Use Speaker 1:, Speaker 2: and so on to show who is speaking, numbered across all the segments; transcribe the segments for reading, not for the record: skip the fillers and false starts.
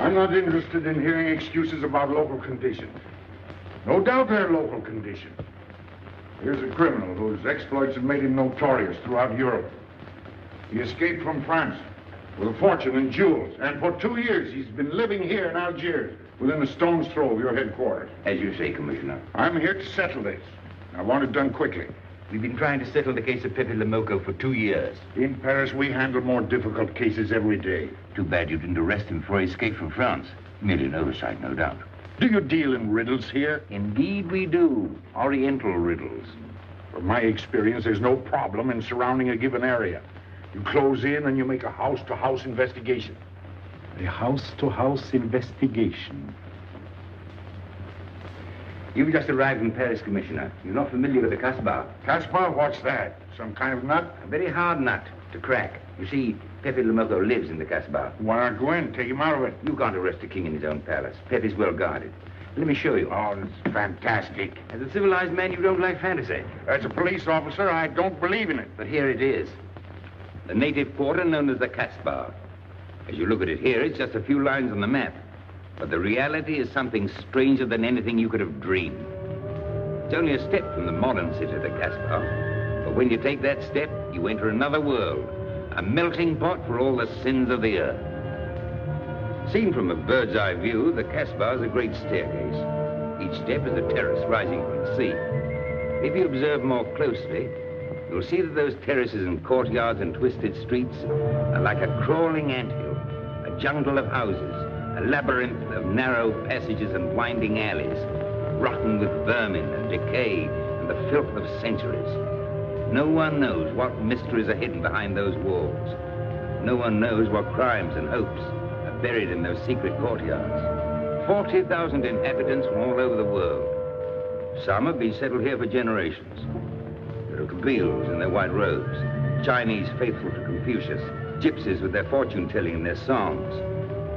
Speaker 1: I'm not interested in hearing excuses about local conditions. No doubt they're local conditions. Here's a criminal whose exploits have made him notorious throughout Europe. He escaped from France with a fortune in jewels, and for 2 years he's been living here in Algiers, within a stone's throw of your headquarters.
Speaker 2: As you say, Commissioner.
Speaker 1: I'm here to settle this. I want it done quickly.
Speaker 2: We've been trying to settle the case of Pepe le Moko for 2 years.
Speaker 1: In Paris, we handle more difficult cases every day.
Speaker 2: Too bad you didn't arrest him before he escaped from France. Merely an oversight, no doubt.
Speaker 1: Do you deal in riddles here?
Speaker 2: Indeed we do. Oriental riddles.
Speaker 1: From my experience, there's no problem in surrounding a given area. You close in and you make a house-to-house investigation.
Speaker 3: A house-to-house investigation.
Speaker 2: You've just arrived in Paris, Commissioner. You're not familiar with the Casbah.
Speaker 1: Casbah? What's that? Some kind of nut?
Speaker 2: A very hard nut to crack. You see, Pepe le Moko lives in the Casbah.
Speaker 1: Why not go in? Take him out of it.
Speaker 2: You can't arrest a king in his own palace. Pepe's well guarded. Let me show you.
Speaker 1: Oh, it's fantastic.
Speaker 2: As a civilized man, you don't like fantasy.
Speaker 1: As a police officer, I don't believe in it.
Speaker 2: But here it is. The native quarter known as the Casbah. As you look at it here, it's just a few lines on the map. But the reality is something stranger than anything you could have dreamed. It's only a step from the modern city, the Casbah. But when you take that step, you enter another world, a melting pot for all the sins of the earth. Seen from a bird's eye view, the Casbah is a great staircase. Each step is a terrace rising from the sea. If you observe more closely, you'll see that those terraces and courtyards and twisted streets are like a crawling anthill, a jungle of houses, a labyrinth of narrow passages and winding alleys, rotten with vermin and decay and the filth of centuries. No one knows what mysteries are hidden behind those walls. No one knows what crimes and hopes are buried in those secret courtyards. 40,000 inhabitants from all over the world. Some have been settled here for generations. There are Kabyles in their white robes, Chinese faithful to Confucius, gypsies with their fortune-telling and their songs.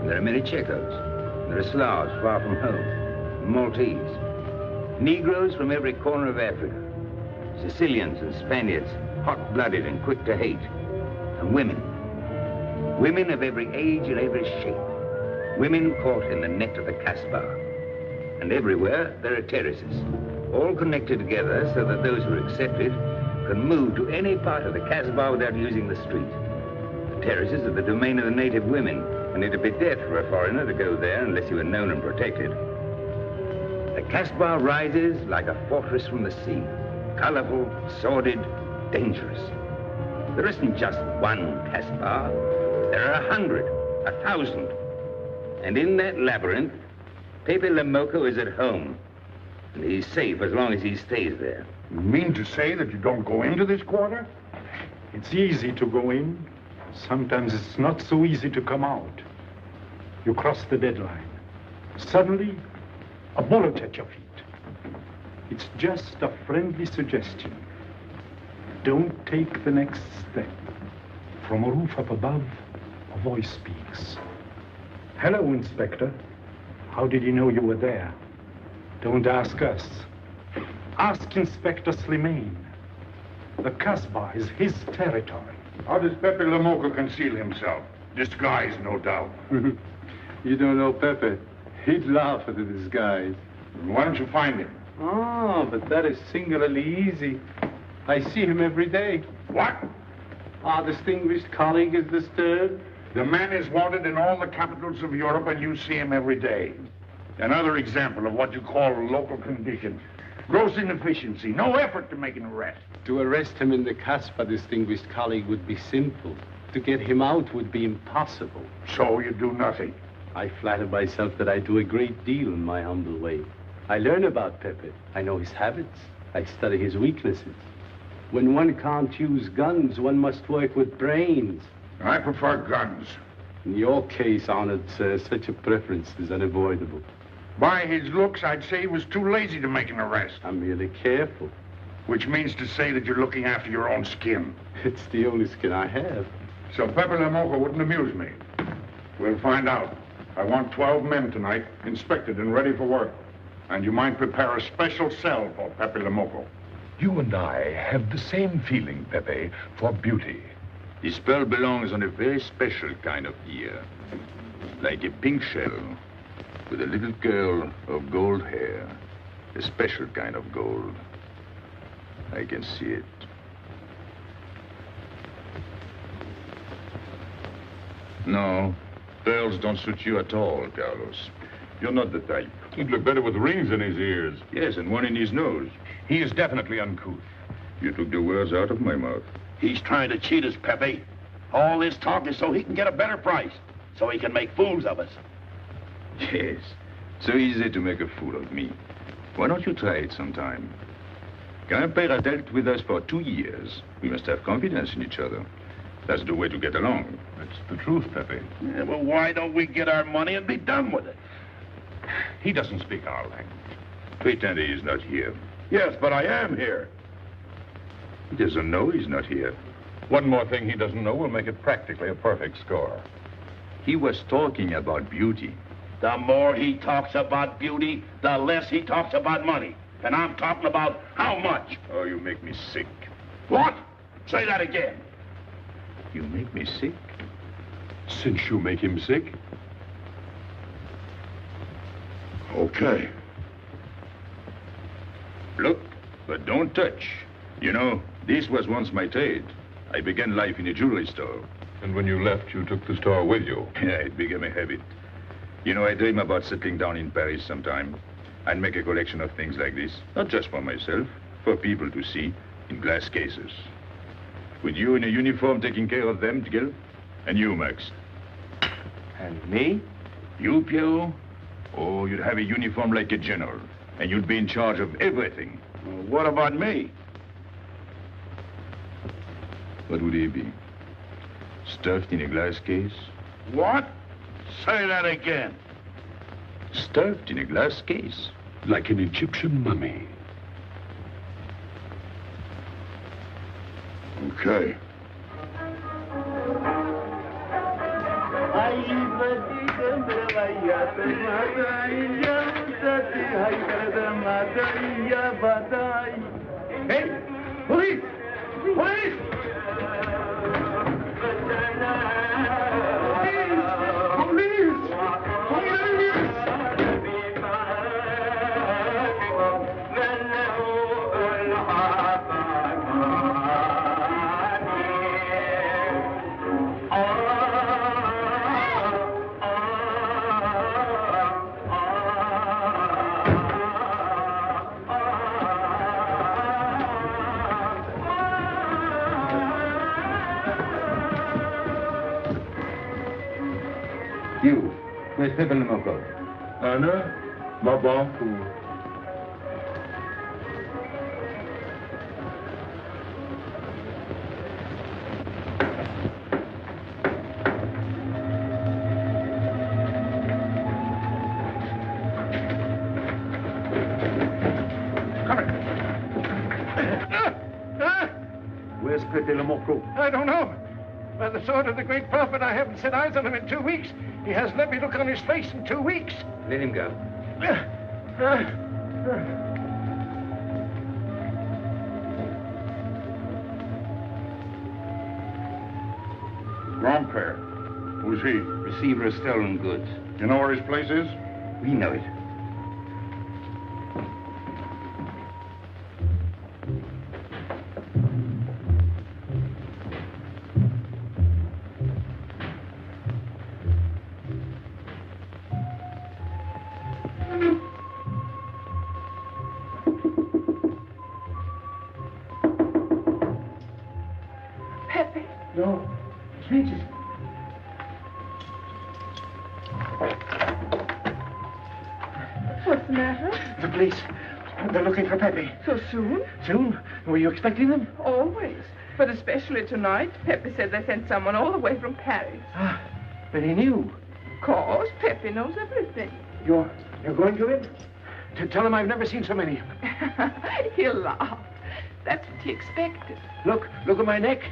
Speaker 2: And there are many Checos. There are Slavs far from home, Maltese. Negroes from every corner of Africa. Sicilians and Spaniards, hot-blooded and quick to hate. And women. Women of every age and every shape. Women caught in the net of the Casbah. And everywhere there are terraces, all connected together so that those who are accepted can move to any part of the Casbah without using the street. The terraces are the domain of the native women, and it'd be death for a foreigner to go there unless he were known and protected. The Casbah rises like a fortress from the sea. colorful, sordid, dangerous. There isn't just one Casbah. There are 100, 1,000. And in that labyrinth, Pepe le Moko is at home. And he's safe as long as he stays there.
Speaker 1: You mean to say that you don't go into this quarter?
Speaker 3: It's easy to go in. Sometimes it's not so easy to come out. You cross the deadline. Suddenly, a bullet at your feet. It's just a friendly suggestion. Don't take the next step. From a roof up above, a voice speaks. Hello, Inspector. How did you know you were there? Don't ask us. Ask Inspector Slimane. The Casbah is his territory.
Speaker 1: How does Pepe le Moko conceal himself? Disguise, no doubt.
Speaker 4: You don't know Pepe. He'd laugh at the disguise.
Speaker 1: Why don't you find him?
Speaker 4: Oh, but that is singularly easy. I see him every day.
Speaker 1: What?
Speaker 4: Our distinguished colleague is disturbed.
Speaker 1: The man is wanted in all the capitals of Europe, and you see him every day. Another example of what you call local condition. Gross inefficiency, no effort to make an arrest.
Speaker 4: To arrest him in the Casbah, distinguished colleague, would be simple. To get him out would be impossible.
Speaker 1: So you do nothing.
Speaker 4: I flatter myself that I do a great deal in my humble way. I learn about Pepe. I know his habits. I study his weaknesses. When one can't use guns, one must work with brains.
Speaker 1: I prefer guns.
Speaker 4: In your case, honored sir, such a preference is unavoidable.
Speaker 1: By his looks, I'd say he was too lazy to make an arrest.
Speaker 4: I'm merely careful.
Speaker 1: Which means to say that you're looking after your own skin.
Speaker 4: It's the only skin I have.
Speaker 1: So Pepe le Moko wouldn't amuse me. We'll find out. I want 12 men tonight, inspected and ready for work. And you might prepare a special cell for Pepe le Moko.
Speaker 5: You and I have the same feeling, Pepe, for beauty.
Speaker 6: This pearl belongs on a very special kind of ear. Like a pink shell, with a little curl of gold hair. A special kind of gold. I can see it. No, pearls don't suit you at all, Carlos. You're not the type.
Speaker 5: He'd look better with rings in his ears.
Speaker 6: Yes, and one in his nose.
Speaker 5: He is definitely uncouth.
Speaker 6: You took the words out of my mouth.
Speaker 7: He's trying to cheat us, Pepe. All this talk is so he can get a better price, so he can make fools of us.
Speaker 6: Yes, so easy to make a fool of me. Why don't you try it sometime? Cain has dealt with us for 2 years. We must have confidence in each other. That's the way to get along.
Speaker 5: That's the truth, Pepe.
Speaker 7: Yeah, well, why don't we get our money and be done with it?
Speaker 5: He doesn't speak our language.
Speaker 6: Pretend he is not here.
Speaker 7: Yes, but I am here.
Speaker 6: He doesn't know he's not here.
Speaker 5: One more thing he doesn't know will make it practically a perfect score.
Speaker 6: He was talking about beauty.
Speaker 7: The more he talks about beauty, the less he talks about money. And I'm talking about how much.
Speaker 6: Oh, you make me sick.
Speaker 7: What? Say that again.
Speaker 6: You make me sick?
Speaker 5: Since you make him sick?
Speaker 7: Okay.
Speaker 6: Look, but don't touch. You know, this was once my trade. I began life in a jewelry store.
Speaker 5: And when you left, you took the store with you.
Speaker 6: Yeah, it became a habit. You know, I dream about settling down in Paris sometime. I'd make a collection of things like this. Not just for myself, for people to see, in glass cases. With you in a uniform taking care of them, Gil? And you, Max?
Speaker 4: And me?
Speaker 6: You, Pierrot? Oh, you'd have a uniform like a general. And you'd be in charge of everything.
Speaker 7: Well, what about me?
Speaker 6: What would he be? Stuffed in a glass case?
Speaker 7: What? Say that again.
Speaker 6: Stuffed in a glass case?
Speaker 5: Like an Egyptian mummy.
Speaker 7: Okay.
Speaker 1: Hey! Police! Police!
Speaker 2: Where's Pepe le Moko?
Speaker 5: Anna, Babaku.
Speaker 3: Where's Pepe le Moko?
Speaker 8: I don't know. By the sword of the great prophet, I haven't set eyes on him in 2 weeks. He hasn't let me look on his face in 2 weeks.
Speaker 2: Let him go.
Speaker 1: Grand-père. Who's he?
Speaker 2: Receiver of stolen goods.
Speaker 1: You know where his place is?
Speaker 2: We know it.
Speaker 8: Pepe. No. It's Regis.
Speaker 9: What's the matter?
Speaker 8: The police. They're looking for Pepe.
Speaker 9: So soon?
Speaker 8: Soon? Were you expecting them?
Speaker 9: Always. But especially tonight. Pepe said they sent someone all the way from Paris.
Speaker 8: Ah, but he knew.
Speaker 9: Of course, Pepe knows everything.
Speaker 8: You're going to him? To tell him I've never seen so many.
Speaker 9: He'll laugh. That's what he expected.
Speaker 8: Look at my neck.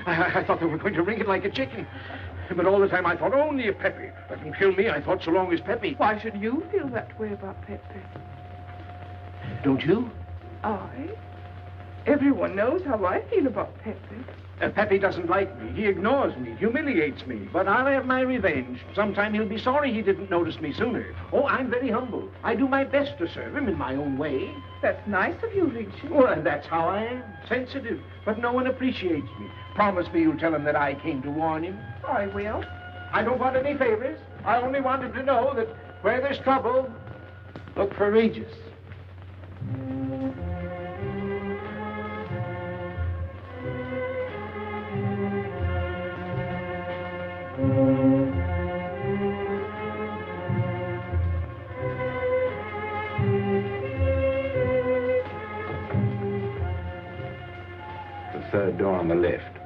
Speaker 8: I thought they were going to wring it like a chicken. But all the time I thought only of Pepe. Let them kill me, I thought, so long as Pepe.
Speaker 9: Why should you feel that way about Pepe?
Speaker 8: Don't you?
Speaker 9: I? Everyone knows how I feel about Pepe.
Speaker 8: Pepe doesn't like me. He ignores me, humiliates me. But I'll have my revenge. Sometime he'll be sorry he didn't notice me sooner. Oh, I'm very humble. I do my best to serve him in my own way.
Speaker 9: That's nice of you, Regis.
Speaker 8: Well, that's how I am. Sensitive. But no one appreciates me. Promise me you'll tell him that I came to warn him.
Speaker 9: I will.
Speaker 8: I don't want any favors. I only want him to know that where there's trouble, look for Regis.
Speaker 2: The third door on the left.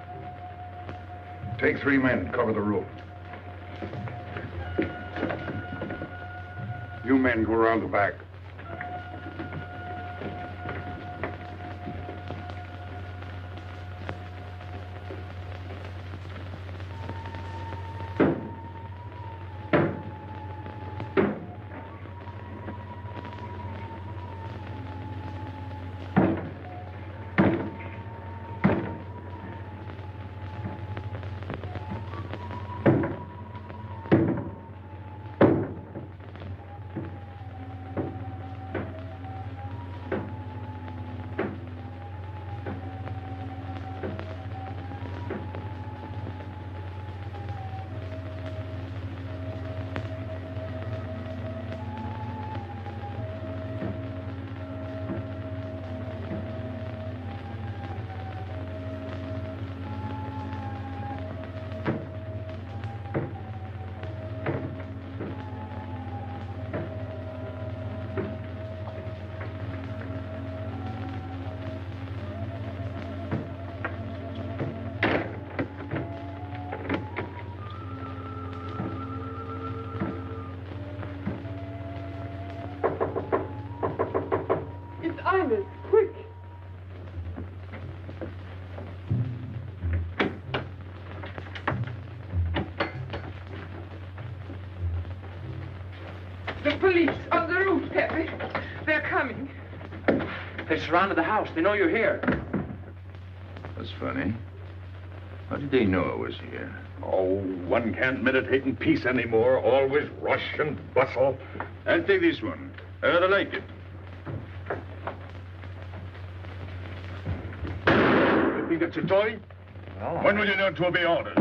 Speaker 1: Take 3 men, cover the room. You men go around the back.
Speaker 9: Quick. The police on the roof, Pepe. They're coming.
Speaker 8: They surrounded the house. They know you're here.
Speaker 6: That's funny. How did they know I was here?
Speaker 7: Oh, one can't meditate in peace anymore. Always rush and bustle.
Speaker 6: I'll take this one. I rather like it.
Speaker 7: You think it's a toy?
Speaker 6: Well,
Speaker 7: When will you learn to obey orders?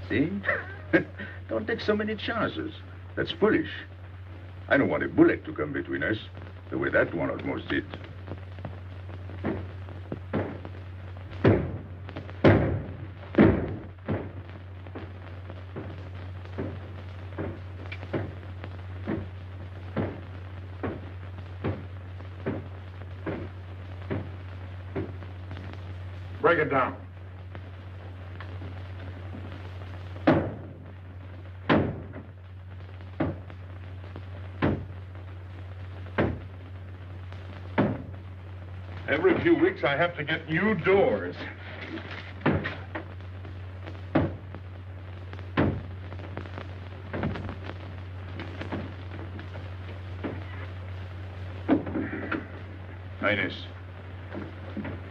Speaker 6: See? Don't take so many chances. That's foolish. I don't want a bullet to come between us, the way that one almost did.
Speaker 1: Break it down. Every few weeks I have to get new doors.
Speaker 6: Highness,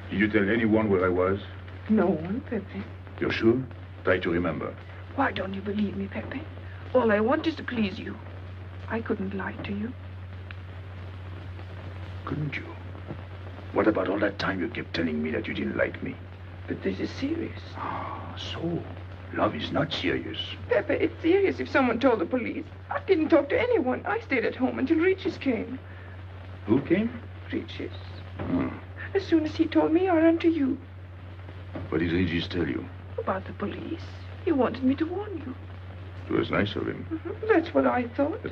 Speaker 6: did you tell anyone where I was?
Speaker 9: No one, Pepe.
Speaker 6: You're sure? Try to remember.
Speaker 9: Why don't you believe me, Pepe? All I want is to please you. I couldn't lie to you.
Speaker 6: Couldn't you? What about all that time you kept telling me that you didn't like me?
Speaker 9: But this is serious.
Speaker 6: Ah, so love is not serious.
Speaker 9: Pepe, it's serious if someone told the police. I didn't talk to anyone. I stayed at home until Regis came.
Speaker 6: Who came?
Speaker 9: Regis.
Speaker 6: Hmm.
Speaker 9: As soon as he told me, I ran to you.
Speaker 6: What did Regis tell you?
Speaker 9: About the police. He wanted me to warn you.
Speaker 6: It was nice of him.
Speaker 9: That's what I thought.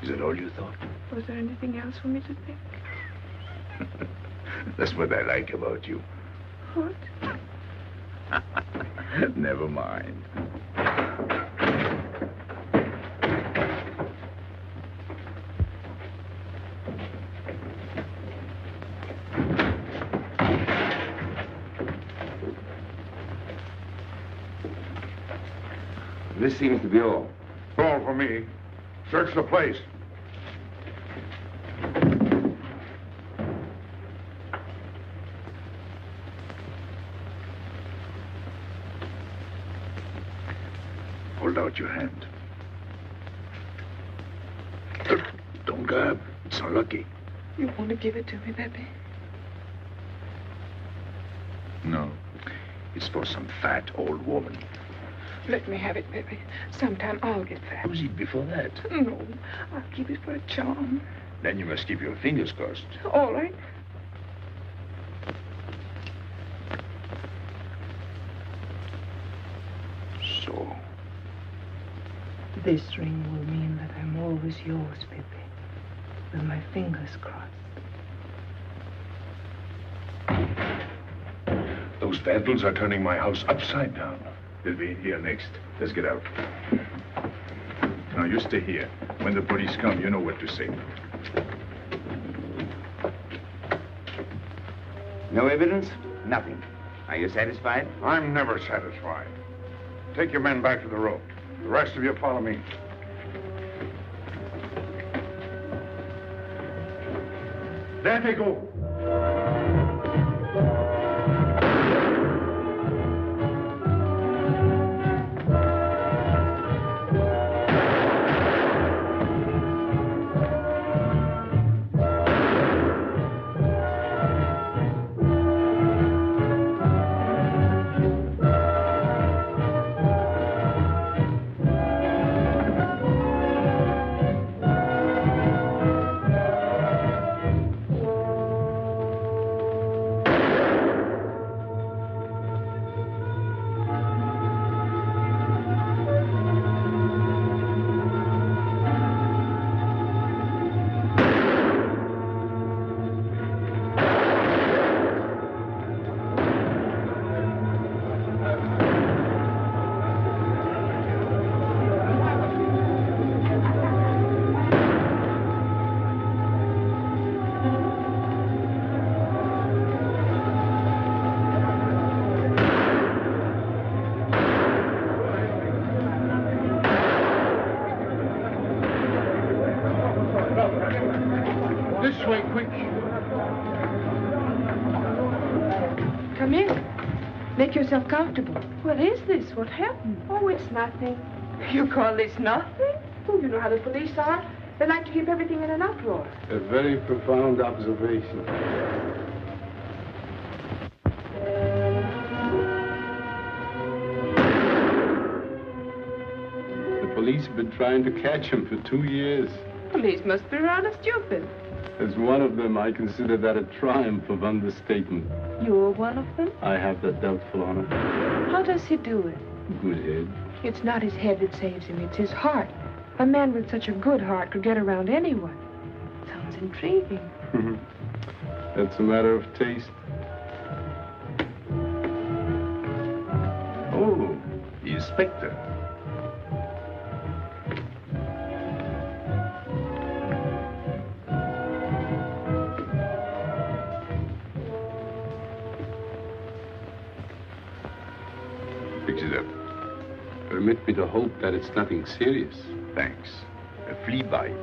Speaker 6: Is that all you thought?
Speaker 9: Was there anything else for me to think?
Speaker 6: That's what I like about you.
Speaker 9: What?
Speaker 6: Never mind.
Speaker 2: This seems to be all.
Speaker 1: All for me. Search the place.
Speaker 6: Hold out your hand. Don't grab. It's unlucky.
Speaker 9: You want to give it to me, Pepe?
Speaker 6: No. It's for some fat old woman.
Speaker 9: Let me have it, Pepe. Sometime I'll get fat.
Speaker 6: Who's it before that?
Speaker 9: No, I'll keep it for a charm.
Speaker 6: Then you must keep your fingers crossed.
Speaker 9: All right.
Speaker 6: So.
Speaker 9: This ring will mean that I'm always yours, Pepe. With my fingers crossed.
Speaker 6: Those vandals are turning my house upside down. They'll be in here next. Let's get out. Now, you stay here. When the police come, you know what to say.
Speaker 2: No evidence? Nothing. Are you satisfied?
Speaker 1: I'm never satisfied. Take your men back to the road. The rest of you follow me. There they go.
Speaker 9: Come in. Make yourself comfortable. What is this? What happened? Oh, it's nothing. You call this nothing? Oh, you know how the police are. They like to keep everything in an uproar.
Speaker 4: A very profound observation. The police have been trying to catch him for 2 years.
Speaker 9: Police must be rather stupid.
Speaker 4: As one of them, I consider that a triumph of understatement.
Speaker 9: You're one of them?
Speaker 4: I have that doubtful honor.
Speaker 9: How does he do it?
Speaker 4: Good head.
Speaker 9: It's not his head that saves him, it's his heart. A man with such a good heart could get around anyone. Sounds intriguing.
Speaker 4: That's a matter of taste.
Speaker 6: Oh, the inspector. Fix it up.
Speaker 4: Permit me to hope that it's nothing serious.
Speaker 6: Thanks. A flea bite.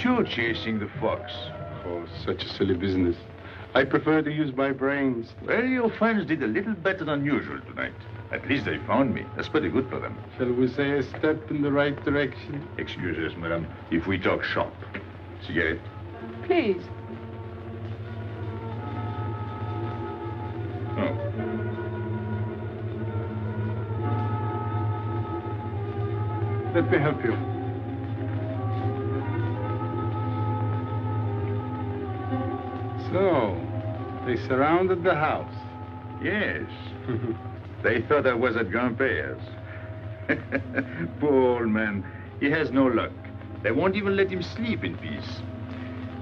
Speaker 6: You're chasing the fox.
Speaker 4: Oh, such a silly business. I prefer to use my brains.
Speaker 6: Well, your friends did a little better than usual tonight. At least they found me. That's pretty good for them.
Speaker 4: Shall we say a step in the right direction?
Speaker 6: Excuse us, madam, if we talk shop. Cigarette?
Speaker 9: Please.
Speaker 6: Oh.
Speaker 3: Let me help you.
Speaker 4: So, they surrounded the house.
Speaker 6: Yes. They thought I was at Grandpère's. Poor old man. He has no luck. They won't even let him sleep in peace.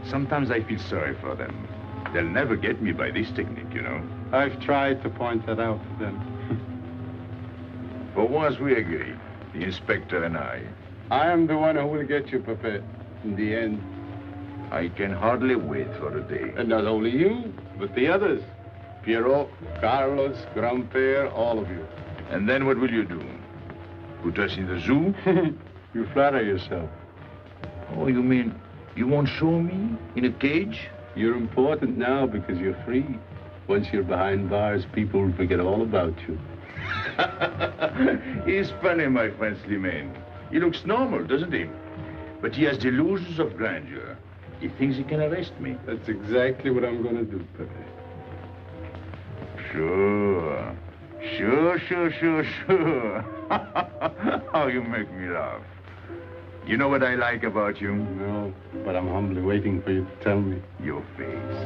Speaker 6: Sometimes I feel sorry for them. They'll never get me by this technique, you know.
Speaker 4: I've tried to point that out to them.
Speaker 6: For once we agree, the inspector and I.
Speaker 4: I am the one who will get you, Pepe, in the end.
Speaker 6: I can hardly wait for the day.
Speaker 4: And not only you, but the others. Pierrot, Carlos, Grandpère, all of you.
Speaker 6: And then what will you do? Put us in the zoo?
Speaker 4: You flatter yourself.
Speaker 6: Oh, you mean you won't show me in a cage?
Speaker 4: You're important now because you're free. Once you're behind bars, people will forget all about you.
Speaker 6: He's funny, my friend Slimane. He looks normal, doesn't he? But he has delusions of grandeur. He thinks he can arrest me.
Speaker 4: That's exactly what I'm going to do, Pepe.
Speaker 6: Sure. Sure. How you make me laugh. You know what I like about you?
Speaker 4: No, but I'm humbly waiting for you to tell me.
Speaker 6: Your face.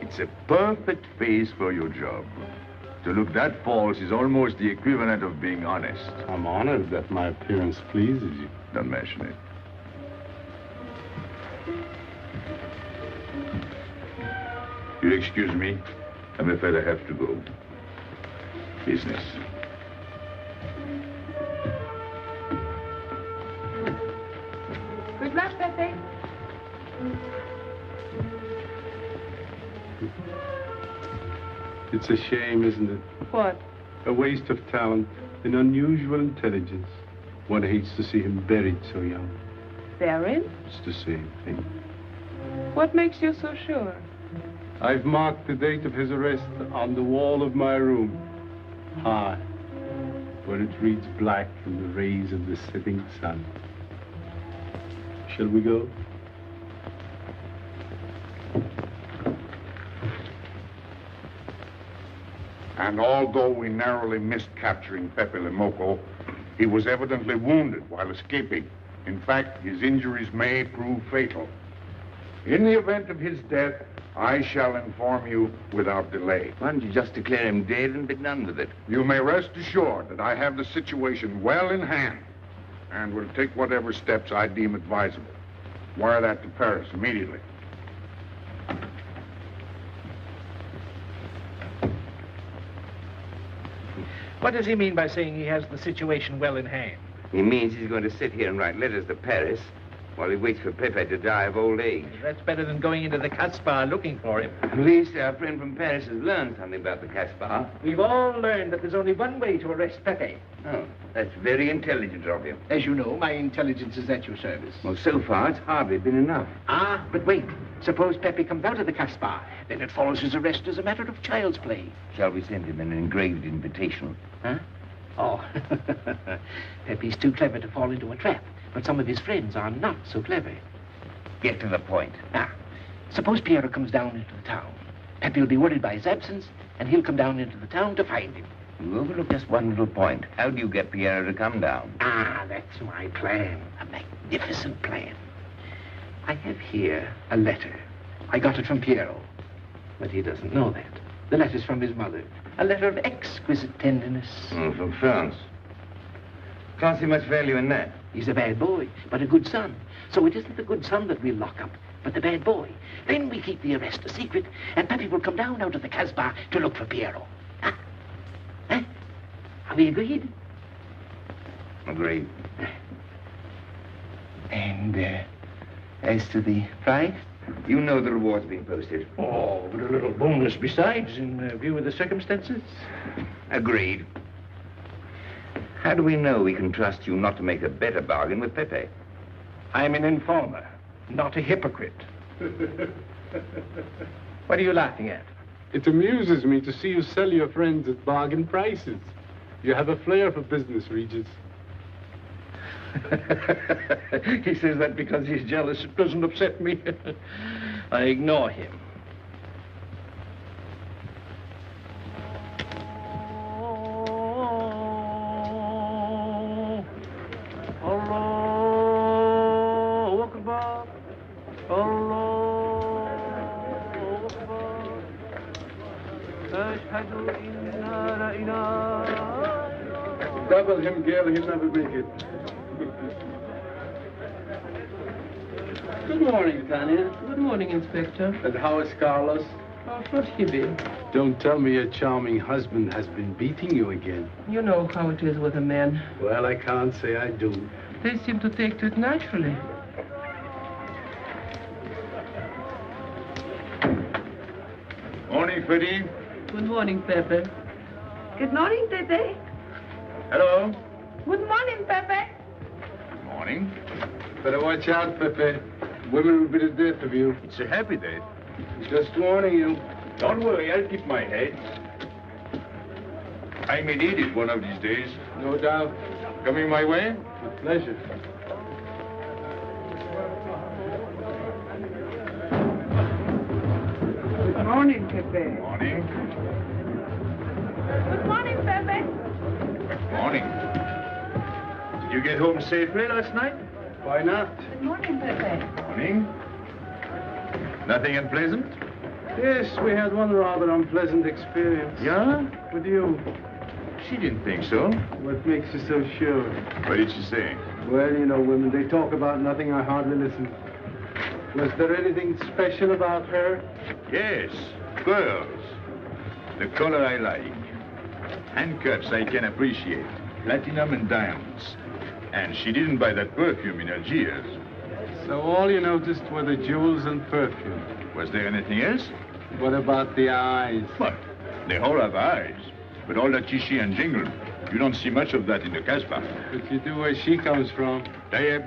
Speaker 6: It's a perfect face for your job. To look that false is almost the equivalent of being honest.
Speaker 4: I'm honored that my appearance pleases you.
Speaker 6: Don't mention it. You'll excuse me. I'm afraid I have to go. Business.
Speaker 9: Good luck, Pepe.
Speaker 4: It's a shame, isn't it?
Speaker 9: What?
Speaker 4: A waste of talent, an unusual intelligence. One hates to see him buried so young.
Speaker 9: Buried?
Speaker 4: It's the same thing.
Speaker 9: What makes you so sure?
Speaker 4: I've marked the date of his arrest on the wall of my room. High, where it reads black in the rays of the setting sun. Shall we go?
Speaker 1: And although we narrowly missed capturing Pepe le Moko, he was evidently wounded while escaping. In fact, his injuries may prove fatal. In the event of his death, I shall inform you without delay.
Speaker 2: Why don't you just declare him dead and be done with it?
Speaker 1: You may rest assured that I have the situation well in hand and will take whatever steps I deem advisable. Wire that to Paris immediately.
Speaker 8: What does he mean by saying he has the situation well in hand?
Speaker 2: He means he's going to sit here and write letters to Paris while he waits for Pepe to die of old age.
Speaker 8: That's better than going into the Casbah looking for him.
Speaker 2: At least our friend from Paris has learned something about the Casbah.
Speaker 8: We've all learned that there's only one way to arrest Pepe.
Speaker 2: Oh, that's very intelligent of you.
Speaker 8: As you know, my intelligence is at your service.
Speaker 2: Well, so far, it's hardly been enough.
Speaker 8: Ah, but wait. Suppose Pepe comes out of the Casbah. Then it follows his arrest as a matter of child's play.
Speaker 2: Shall we send him an engraved invitation?
Speaker 8: Huh? Oh, Pepe's too clever to fall into a trap. But some of his friends are not so clever.
Speaker 2: Get to the point.
Speaker 8: Now, suppose Piero comes down into the town. Pepe will be worried by his absence, and he'll come down into the town to find him.
Speaker 2: You overlook just one little point. How do you get Piero to come down?
Speaker 8: Ah, that's my plan. A magnificent plan. I have here a letter. I got it from Piero. But he doesn't know that. The letter's from his mother. A letter of exquisite tenderness.
Speaker 2: From France. Can't see much value in that.
Speaker 8: He's a bad boy, but a good son. So it isn't the good son that we'll lock up, but the bad boy. Then we keep the arrest a secret, and Pepe will come down out of the Casbah to look for Piero. Huh? Huh? Are we agreed?
Speaker 2: Agreed.
Speaker 8: And, as to the price?
Speaker 2: You know the reward's been posted.
Speaker 8: Oh, but a little bonus besides, in view of the circumstances.
Speaker 2: Agreed. How do we know we can trust you not to make a better bargain with Pepe?
Speaker 8: I'm an informer, not a hypocrite. What are you laughing at?
Speaker 4: It amuses me to see you sell your friends at bargain prices. You have a flair for business, Regis.
Speaker 8: He says that because he's jealous. It doesn't upset me. I ignore him.
Speaker 4: Double him, Gail, he'll never make it.
Speaker 10: Good morning, Tanya. Good morning, Inspector.
Speaker 4: And how is Carlos?
Speaker 10: Oh, what he be?
Speaker 4: Don't tell me your charming husband has been beating you again.
Speaker 10: You know how it is with a man.
Speaker 4: Well, I can't say I do.
Speaker 10: They seem to take to it naturally.
Speaker 1: Morning, Freddy.
Speaker 10: Good morning, Pepe.
Speaker 9: Good morning, Pepe.
Speaker 1: Hello.
Speaker 9: Good morning, Pepe.
Speaker 1: Good morning.
Speaker 4: Better watch out, Pepe. Women will be the death of you.
Speaker 1: It's a happy day.
Speaker 4: Just warning you.
Speaker 1: Don't worry, I'll keep my head. I may need it one of these days.
Speaker 4: No doubt.
Speaker 1: Coming my way?
Speaker 4: With pleasure.
Speaker 9: Good morning, Pepe.
Speaker 1: Morning.
Speaker 9: Good morning, Pepe.
Speaker 1: Morning. Did you get home safely last night?
Speaker 4: Why not?
Speaker 9: Good morning, Pepe.
Speaker 1: Morning. Nothing unpleasant?
Speaker 4: Yes, we had one rather unpleasant experience.
Speaker 1: Yeah?
Speaker 4: With you.
Speaker 1: She didn't think so.
Speaker 4: What makes you so sure?
Speaker 1: What did she say?
Speaker 4: Well, you know, women, they talk about nothing. I hardly listen. Was there anything special about her?
Speaker 1: Yes, pearls. The color I like. Handcuffs I can appreciate. Platinum and diamonds. And she didn't buy that perfume in Algiers.
Speaker 4: So all you noticed were the jewels and perfume.
Speaker 1: Was there anything else?
Speaker 4: What about the eyes?
Speaker 1: What? They all have eyes. But all that chichi and jingle, you don't see much of that in the Casbah.
Speaker 4: But you do where she comes from.
Speaker 1: Tayyib.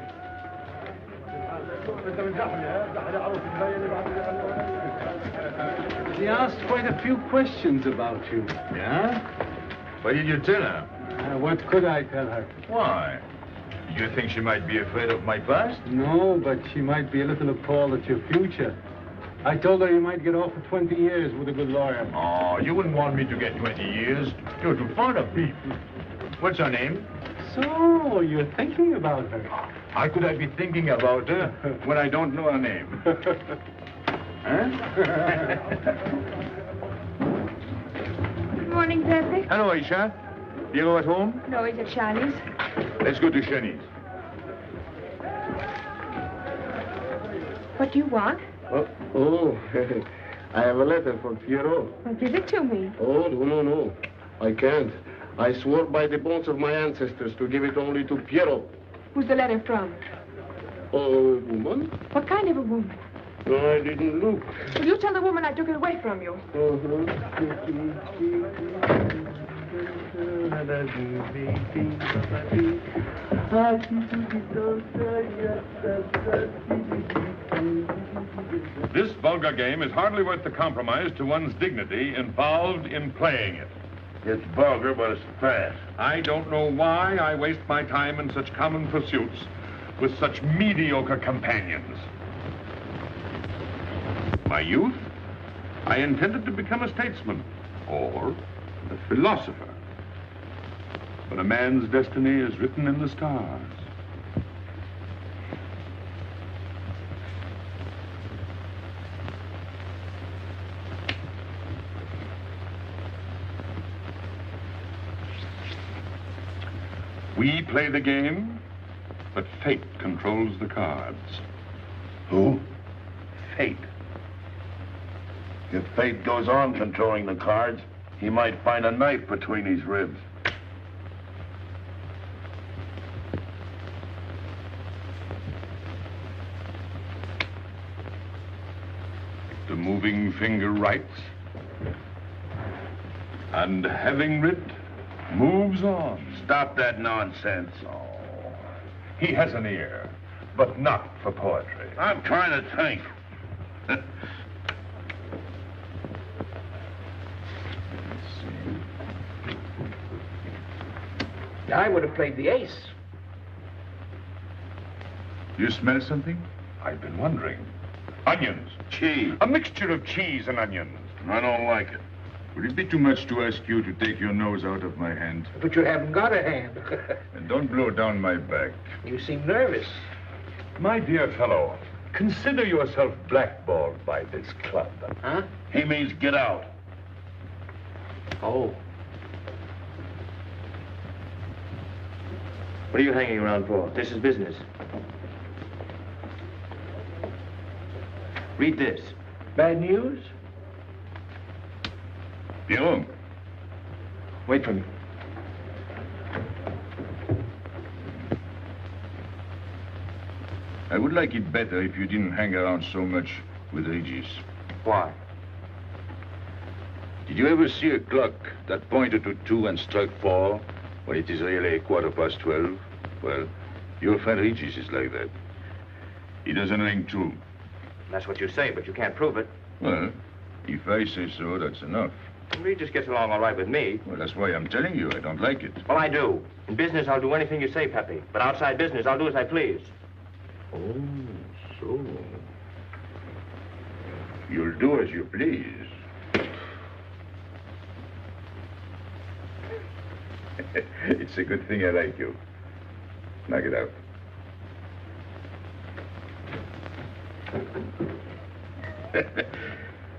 Speaker 4: She asked quite a few questions about you.
Speaker 1: Yeah? What did you tell her?
Speaker 4: What could I tell her?
Speaker 1: Why? Do you think she might be afraid of my past?
Speaker 4: No, but she might be a little appalled at your future. I told her you might get off for 20 years with a good lawyer.
Speaker 1: Oh, you wouldn't want me to get 20 years. You're too fond of me. What's her name?
Speaker 4: So, you're thinking about her.
Speaker 1: How could I be thinking about her when I don't know her name?
Speaker 9: Good morning, Pepe.
Speaker 1: Hello, Aisha. Piero at home?
Speaker 9: No, he's at Shani's.
Speaker 1: Let's go to Shani's.
Speaker 9: What do you want?
Speaker 11: Oh, I have a letter for Piero.
Speaker 9: Well, give it to me.
Speaker 11: Oh, no. I can't. I swore by the bones of my ancestors to give it only to Piero.
Speaker 9: Who's the letter from?
Speaker 11: Oh, woman?
Speaker 9: What kind of a woman?
Speaker 11: No, I didn't look.
Speaker 9: Will you tell the woman I took it away from you?
Speaker 6: This vulgar game is hardly worth the compromise to one's dignity involved in playing it.
Speaker 7: It's vulgar, but it's fast.
Speaker 6: I don't know why I waste my time in such common pursuits with such mediocre companions. My youth, I intended to become a statesman or a philosopher. But a man's destiny is written in the stars. We play the game, but fate controls the cards.
Speaker 7: Who?
Speaker 6: Fate.
Speaker 7: If fate goes on controlling the cards, he might find a knife between his ribs.
Speaker 6: The moving finger writes, and having writ, moves on.
Speaker 7: Stop that nonsense.
Speaker 6: Oh, he has an ear, but not for poetry.
Speaker 7: I'm trying to think.
Speaker 8: I would have played the ace.
Speaker 6: You smell something? I've been wondering. Onions.
Speaker 7: Cheese.
Speaker 6: A mixture of cheese and onions.
Speaker 7: I don't like it.
Speaker 6: Would it be too much to ask you to take your nose out of my hand?
Speaker 8: But you haven't got a hand.
Speaker 6: And don't blow down my back.
Speaker 8: You seem nervous.
Speaker 6: My dear fellow, consider yourself blackballed by this club.
Speaker 8: Huh?
Speaker 7: He means get out.
Speaker 8: Oh.
Speaker 12: What are you hanging around for? This is business. Read this.
Speaker 8: Bad news?
Speaker 6: Pierrot.
Speaker 12: Wait for me.
Speaker 6: I would like it better if you didn't hang around so much with Regis.
Speaker 12: Why?
Speaker 6: Did you ever see a clock that pointed to 2 and struck 4 when it is really 12:15? Well, your friend Regis is like that. He doesn't ring 2.
Speaker 12: That's what you say, but you can't prove it.
Speaker 6: Well, if I say so, that's enough.
Speaker 12: Regis gets along all right with me.
Speaker 6: Well, that's why I'm telling you I don't like it.
Speaker 12: Well, I do. In business, I'll do anything you say, Pepe. But outside business, I'll do as I please.
Speaker 6: Oh, so. You'll do as you please. It's a good thing I like you. Knock it out.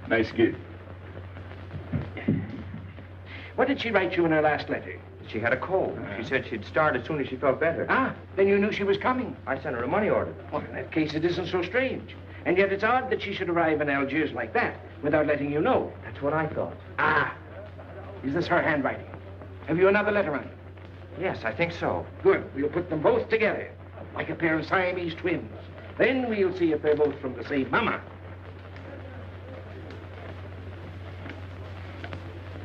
Speaker 6: Nice kid.
Speaker 8: What did she write you in her last letter?
Speaker 12: She had a cold. She said she'd start as soon as she felt better.
Speaker 8: Ah, then you knew she was coming.
Speaker 12: I sent her a money order.
Speaker 8: Well, in that case, it isn't so strange. And yet it's odd that she should arrive in Algiers like that without letting you know.
Speaker 12: That's what I thought.
Speaker 8: Ah, is this her handwriting? Have you another letter on it?
Speaker 12: Yes, I think so.
Speaker 8: Good. We'll put them both together, like a pair of Siamese twins. Then we'll see if they're both from the same mama.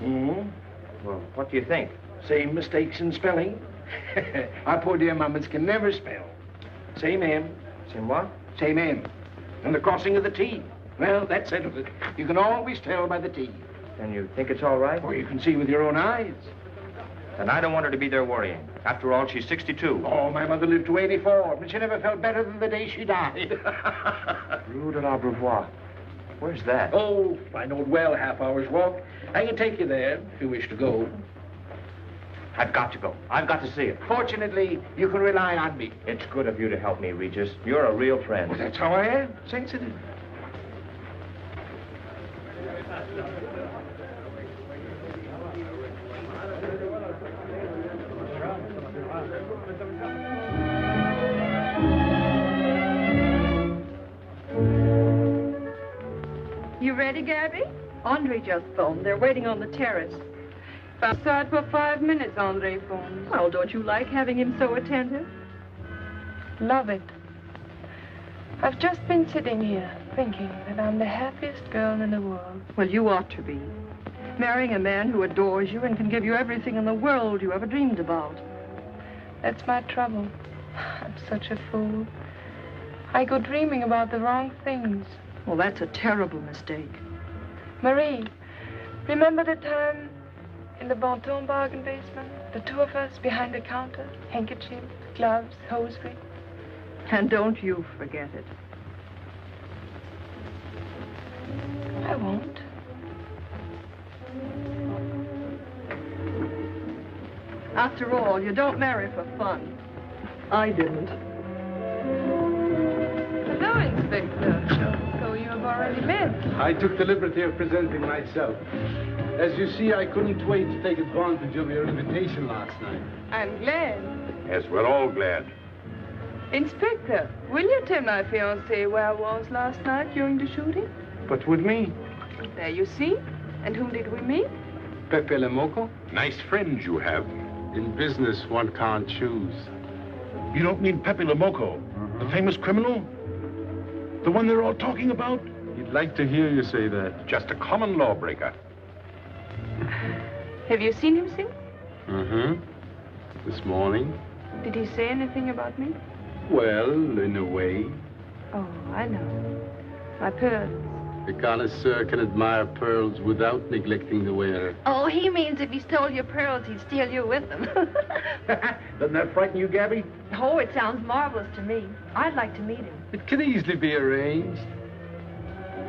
Speaker 12: Hmm? Well, what do you think?
Speaker 8: Same mistakes in spelling. Our poor dear mamas can never spell. Same M.
Speaker 12: Same what?
Speaker 8: Same M. And the crossing of the T. Well, that settles it. You can always tell by the T.
Speaker 12: Then you think it's all right?
Speaker 8: Or you can see with your own eyes.
Speaker 12: Then I don't want her to be there worrying. After all, she's 62.
Speaker 8: Oh, my mother lived to 84, but she never felt better than the day she died.
Speaker 12: Rue de l'Abreuvoir. Where's that?
Speaker 8: Oh, I know it well, half hour's walk. I can take you there if you wish to go.
Speaker 12: I've got to go. I've got to see it.
Speaker 8: Fortunately, you can rely on me.
Speaker 12: It's good of you to help me, Regis. You're a real friend.
Speaker 8: Well, that's how I am. Sensitive.
Speaker 9: You ready, Gabby?
Speaker 13: Andre just phoned. They're waiting on the terrace.
Speaker 9: Outside for 5 minutes, Andre phoned.
Speaker 13: Well, don't you like having him so attentive?
Speaker 9: Love it. I've just been sitting here thinking that I'm the happiest girl in the world.
Speaker 13: Well, you ought to be. Marrying a man who adores you and can give you everything in the world you ever dreamed about.
Speaker 9: That's my trouble. I'm such a fool. I go dreaming about the wrong things.
Speaker 13: Well, that's a terrible mistake.
Speaker 9: Marie, remember the time in the Bonton bargain basement? The two of us behind the counter, handkerchiefs, gloves, hosiery.
Speaker 13: And don't you forget it.
Speaker 9: I won't.
Speaker 13: After After all, you don't marry for fun. I didn't.
Speaker 9: Hello, Inspector. So you have already met.
Speaker 4: I took the liberty of presenting myself. As you see, I couldn't wait to take advantage of your invitation last night.
Speaker 9: I'm glad.
Speaker 6: Yes, we're all glad.
Speaker 9: Inspector, will you tell my fiancé where I was last night during the shooting?
Speaker 3: But with me,
Speaker 9: There you see. And whom did we meet?
Speaker 4: Pepe le Moko?
Speaker 6: Nice friends you have.
Speaker 4: In business, one can't choose.
Speaker 5: You don't mean Pepe le Moko, the famous criminal? The one they're all talking about?
Speaker 3: you'd like to hear you say that.
Speaker 6: Just a common lawbreaker.
Speaker 9: Have you seen him since?
Speaker 4: Mm-hmm. This morning?
Speaker 9: Did he say anything about me?
Speaker 4: Well, in a way.
Speaker 9: Oh, I know. My pearls.
Speaker 4: A connoisseur can admire pearls without neglecting the wearer.
Speaker 13: Oh, he means if he stole your pearls, he'd steal you with them.
Speaker 5: Doesn't that frighten you, Gaby?
Speaker 13: Oh, it sounds marvelous to me. I'd like to meet him.
Speaker 4: It can easily be arranged.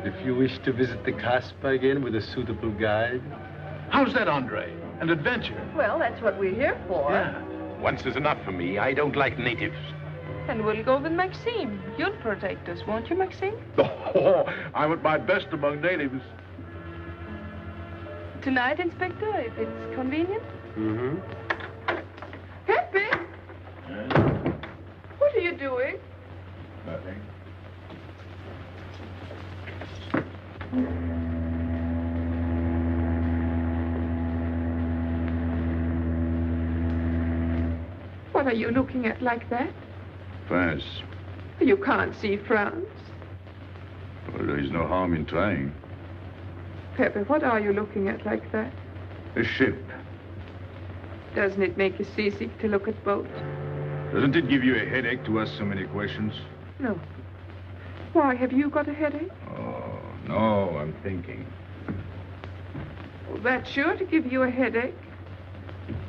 Speaker 4: If you wish to visit the Casbah again with a suitable guide.
Speaker 5: How's that, Andre? An adventure?
Speaker 13: Well, that's what we're here for.
Speaker 5: Yeah.
Speaker 6: Once is enough for me. I don't like natives.
Speaker 9: And we'll go with Maxime. You'll protect us, won't you, Maxime?
Speaker 5: Oh, I'm at my best among natives.
Speaker 9: Tonight, Inspector, if it's convenient.
Speaker 4: Mm-hmm.
Speaker 9: Pepe! What are you doing?
Speaker 6: Nothing.
Speaker 9: What are you looking at like that?
Speaker 6: France.
Speaker 9: You can't see France.
Speaker 6: Well, there is no harm in trying.
Speaker 9: Pepe, what are you looking at like that?
Speaker 6: A ship.
Speaker 9: Doesn't it make you seasick to look at boats?
Speaker 6: Doesn't it give you a headache to ask so many questions?
Speaker 9: No. Why, have you got a headache?
Speaker 6: Oh, no, I'm thinking.
Speaker 9: Well, that's sure to give you a headache.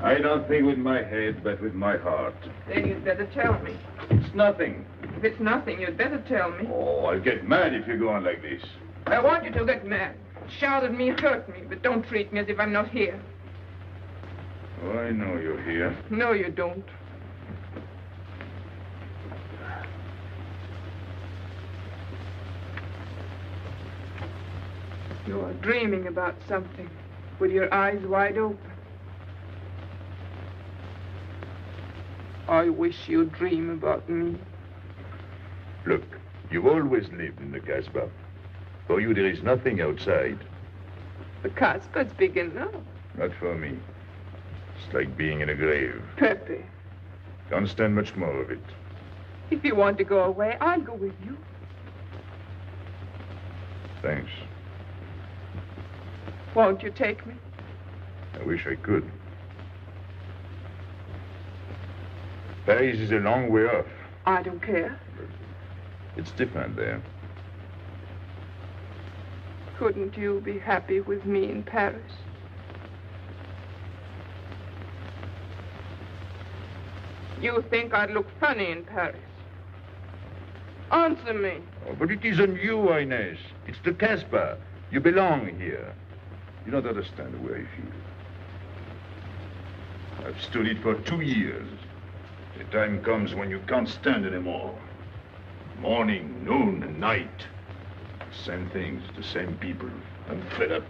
Speaker 6: I don't think with my head, but with my heart.
Speaker 9: Then you'd better tell me.
Speaker 6: It's nothing.
Speaker 9: If it's nothing, you'd better tell me.
Speaker 6: Oh, I'll get mad if you go on like this.
Speaker 9: I want you to get mad. Shout at me, hurt me, but don't treat me as if I'm not here.
Speaker 6: Oh, I know you're here.
Speaker 9: No, you don't. You're dreaming about something with your eyes wide open. I wish you'd dream about me.
Speaker 6: Look, you've always lived in the Casbah. For you, there is nothing outside.
Speaker 9: The Casbah's big enough.
Speaker 6: Not for me. It's like being in a grave.
Speaker 9: Pepe,
Speaker 6: Can't stand much more of it.
Speaker 9: if you want to go away, I'll go with you.
Speaker 6: Thanks.
Speaker 9: Won't you take me?
Speaker 6: I wish I could. Paris is a long way off.
Speaker 9: I don't care.
Speaker 6: It's different there.
Speaker 9: Couldn't you be happy with me in Paris? You think I'd look funny in Paris? Answer me.
Speaker 6: Oh, but it isn't you, Inez. It's the Casbah. You belong here. You don't understand the way I feel. I've stood it for 2 years. The time comes when you can't stand anymore. Morning, noon, and night. Same things, the same people. I'm fed up.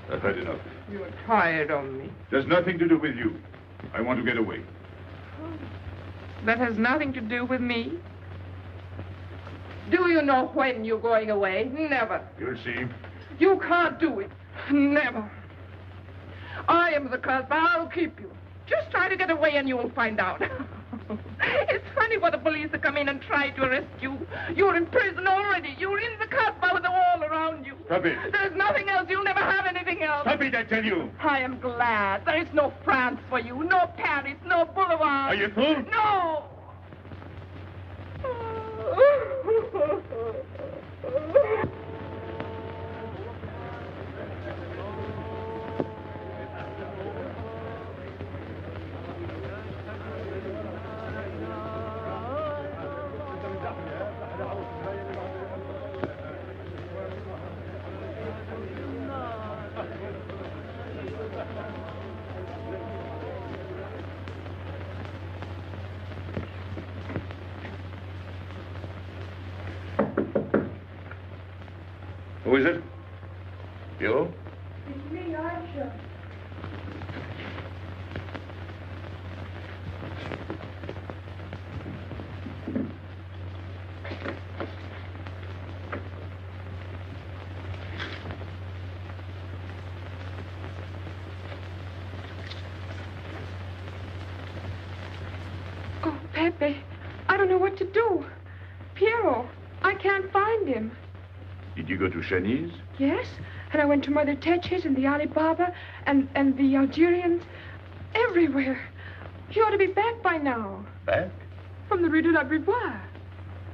Speaker 6: I've had enough.
Speaker 9: You're tired of me.
Speaker 6: There's nothing to do with you. I want to get away.
Speaker 9: That has nothing to do with me. Do you know when you're going away? Never.
Speaker 6: You'll see.
Speaker 9: You can't do it. Never. I am the Casbah. I'll keep you. Just try to get away and you'll find out. It's funny for the police to come in and try to arrest you. You're in prison already. You're in the Casbah with the wall around you.
Speaker 6: Stop it.
Speaker 9: There's nothing else. You'll never have anything else.
Speaker 6: Stop it, I tell you.
Speaker 9: I am glad. There is no France for you. No Paris. No Boulevard.
Speaker 6: Are you through?
Speaker 9: No.
Speaker 6: Who is it? You?
Speaker 9: It's me, Archer. Oh, Pepe, I don't know what to do. Piero, I can't find him.
Speaker 6: Did you go to Shani's?
Speaker 9: Yes, and I went to Mother Tetch's and the Alibaba and the Algerians. Everywhere. He ought to be back by now.
Speaker 6: Back?
Speaker 9: From the Rue de la Brivoire.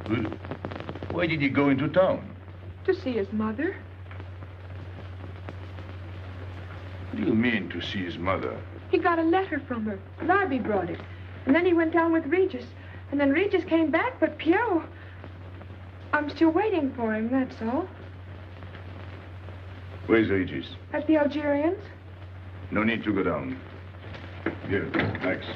Speaker 6: Good. Why did he go into town?
Speaker 9: To see his mother.
Speaker 6: What do you mean, to see his mother?
Speaker 9: He got a letter from her. Larby brought it. And then he went down with Regis. And then Regis came back, but Piero... I'm still waiting for him, that's all.
Speaker 6: Where's Regis?
Speaker 9: At the Algerians.
Speaker 6: No need to go down. Here, thanks.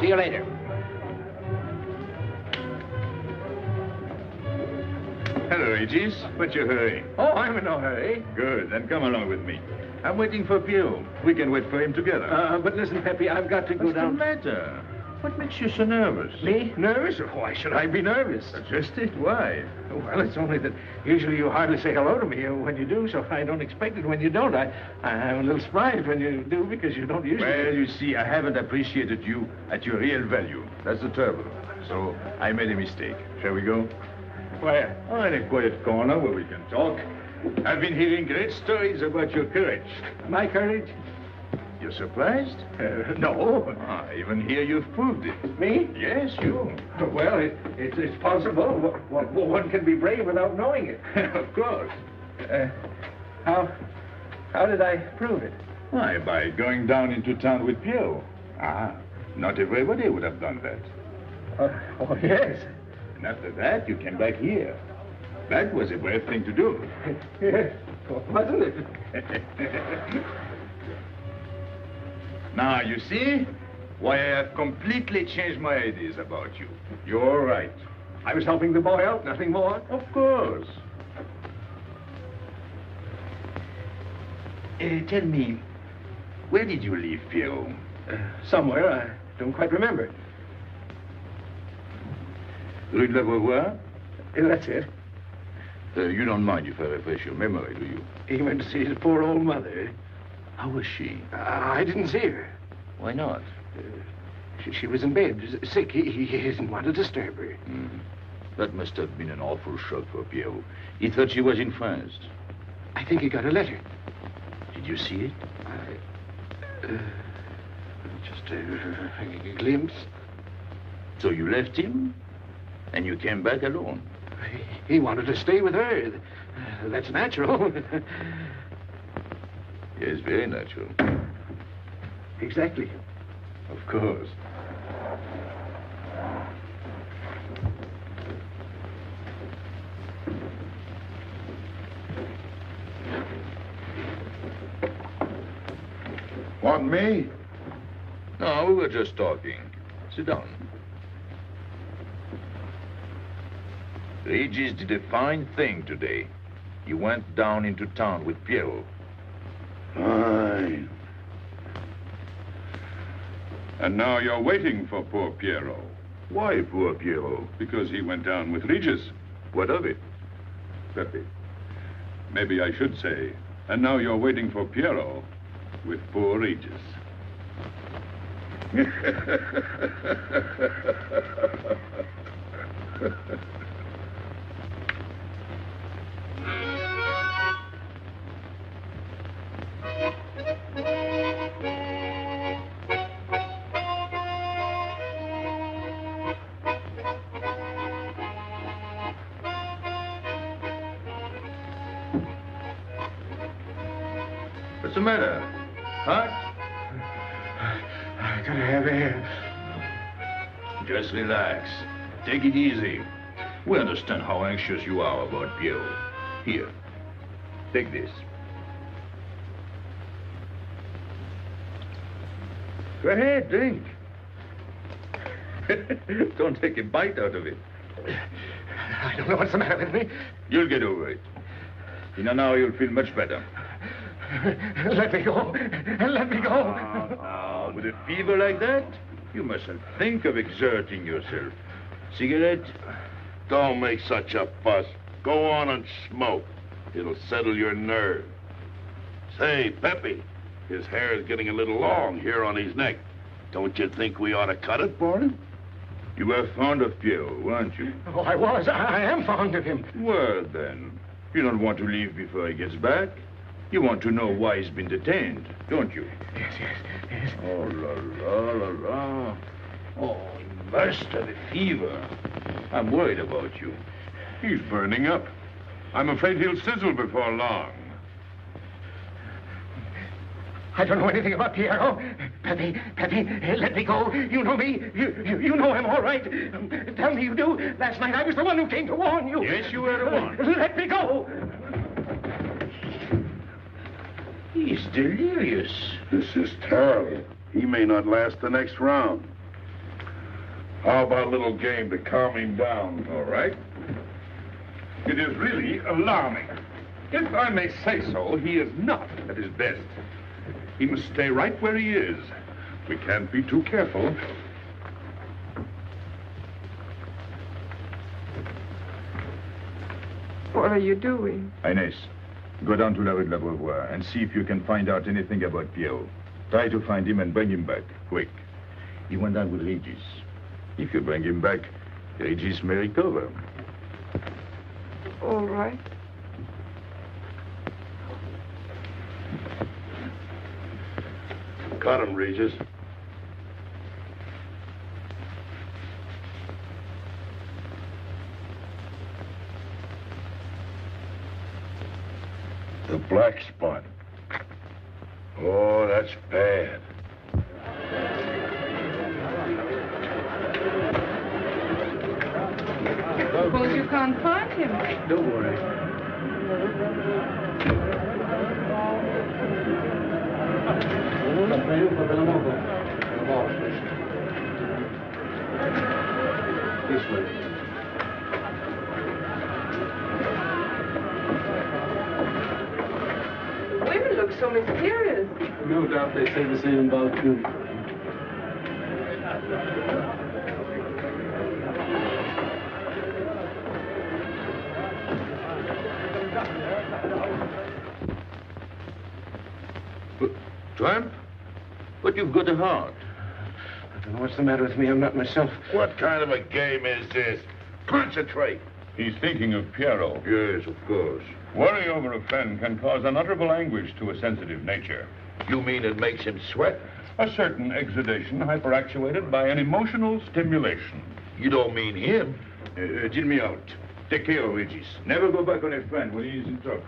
Speaker 8: See you later.
Speaker 6: Hello, Regis. What's your hurry?
Speaker 14: Oh, I'm in no hurry.
Speaker 6: Good, then come along with me. I'm waiting for Piero. We can wait for him together.
Speaker 14: But listen, Pepe, I've got to go down.
Speaker 6: What's the matter? What makes you so nervous?
Speaker 14: Me? Nervous? Why should I be nervous?
Speaker 6: That's just it. Why?
Speaker 14: Well, it's only that usually you hardly say hello to me when you do, so I don't expect it when you don't. I'm a little surprised when you do because you don't usually...
Speaker 6: Well, you see, I haven't appreciated you at your real value. That's the trouble. So I made a mistake. Shall we go?
Speaker 14: Where?
Speaker 6: Oh, in a quiet corner where we can talk. I've been hearing great stories about your courage.
Speaker 14: My courage?
Speaker 6: You're surprised?
Speaker 14: No.
Speaker 6: I even hear you've proved it.
Speaker 14: Me?
Speaker 6: Yes, you.
Speaker 14: Well, it's possible. One can be brave without knowing it.
Speaker 6: Of course.
Speaker 14: How did I prove it?
Speaker 6: Why, by going down into town with Piero. Not everybody would have done that.
Speaker 14: Oh, yes.
Speaker 6: And after that, you came back here. That was a brave thing to do.
Speaker 14: Yes, wasn't it?
Speaker 6: Now, you see why I have completely changed my ideas about you. You're right.
Speaker 14: I was helping the boy out, nothing more.
Speaker 6: Of course. Tell me, where did you leave Piero?
Speaker 14: Somewhere, I don't quite remember.
Speaker 6: Rue de la Beauvoir?
Speaker 14: That's it.
Speaker 6: You don't mind if I refresh your memory, do you?
Speaker 14: He went to see his poor old mother.
Speaker 6: How was she?
Speaker 14: I didn't see her.
Speaker 6: Why not?
Speaker 14: She was in bed, sick. He didn't want to disturb her.
Speaker 6: That must have been an awful shock for Piero. He thought she was in France.
Speaker 14: I think he got a letter.
Speaker 6: Did you see it?
Speaker 14: Just a glimpse.
Speaker 6: So you left him, and you came back alone?
Speaker 14: He wanted to stay with her. That's natural.
Speaker 6: Yes, very natural.
Speaker 14: Exactly.
Speaker 6: Of course.
Speaker 1: Want me?
Speaker 6: No, we were just talking. Sit down. Regis did a fine thing today. He went down into town with Piero.
Speaker 1: Fine. And now you're waiting for poor Piero.
Speaker 6: Why poor Piero?
Speaker 1: Because he went down with Regis.
Speaker 6: What of it?
Speaker 1: Pepe. Maybe I should say, and now you're waiting for Piero with poor Regis.
Speaker 6: What's the matter? Hot?
Speaker 14: I gotta have air.
Speaker 6: Just relax. Take it easy. We understand how anxious you are about Piero. Here, take this. Go ahead, drink. Don't take a bite out of it.
Speaker 14: I don't know what's the matter with me.
Speaker 6: You'll get over it. In an hour, you'll feel much better.
Speaker 14: Let me go. Let me go.
Speaker 6: Now, with a fever like that, you mustn't think of exerting yourself. Cigarette?
Speaker 7: Don't make such a fuss. Go on and smoke. It'll settle your nerve. Say, Pepe, his hair is getting a little long here on his neck. Don't you think we ought to cut it for him?
Speaker 6: You were fond of Pierrot, weren't you?
Speaker 14: Oh, I was. I am fond of him.
Speaker 6: Well, then, you don't want to leave before he gets back. You want to know why he's been detained, don't you?
Speaker 14: Yes.
Speaker 6: Oh, la, la. Oh, he must have a fever. I'm worried about you.
Speaker 1: He's burning up. I'm afraid he'll sizzle before long.
Speaker 14: I don't know anything about Pierrot. Pepe, let me go. You know me. You know him all right. Tell me you do. Last night I was the one who came to warn you.
Speaker 6: Yes, you were the one.
Speaker 14: Let me go.
Speaker 6: He's delirious.
Speaker 7: This is terrible. He may not last the next round. How about a little game to calm him down?
Speaker 1: All right. It is really alarming. If I may say so, he is not at his best. He must stay right where he is. We can't be too careful.
Speaker 9: What are you doing?
Speaker 6: Inés, go down to La Rue de la Beauvoir and see if you can find out anything about Pierrot. Try to find him and bring him back, quick. He went down with Regis. If you bring him back, Regis may recover.
Speaker 9: All right.
Speaker 7: Cut him, Regis. The black spot. Oh, that's bad.
Speaker 9: Suppose you can't find him.
Speaker 4: Don't worry. This way.
Speaker 9: Women look so mysterious.
Speaker 4: No doubt they say the same about you.
Speaker 6: Tramp? But you've got a heart.
Speaker 14: I don't know what's the matter with me. I'm not myself.
Speaker 7: What kind of a game is this? Concentrate.
Speaker 1: He's thinking of Pierrot.
Speaker 6: Yes, of course.
Speaker 1: Worry over a friend can cause unutterable anguish to a sensitive nature.
Speaker 7: You mean it makes him sweat?
Speaker 1: A certain exudation hyperactuated by an emotional stimulation.
Speaker 7: You don't mean him?
Speaker 6: Deal me out. Take care of Regis. Never go back on a friend when he is in trouble.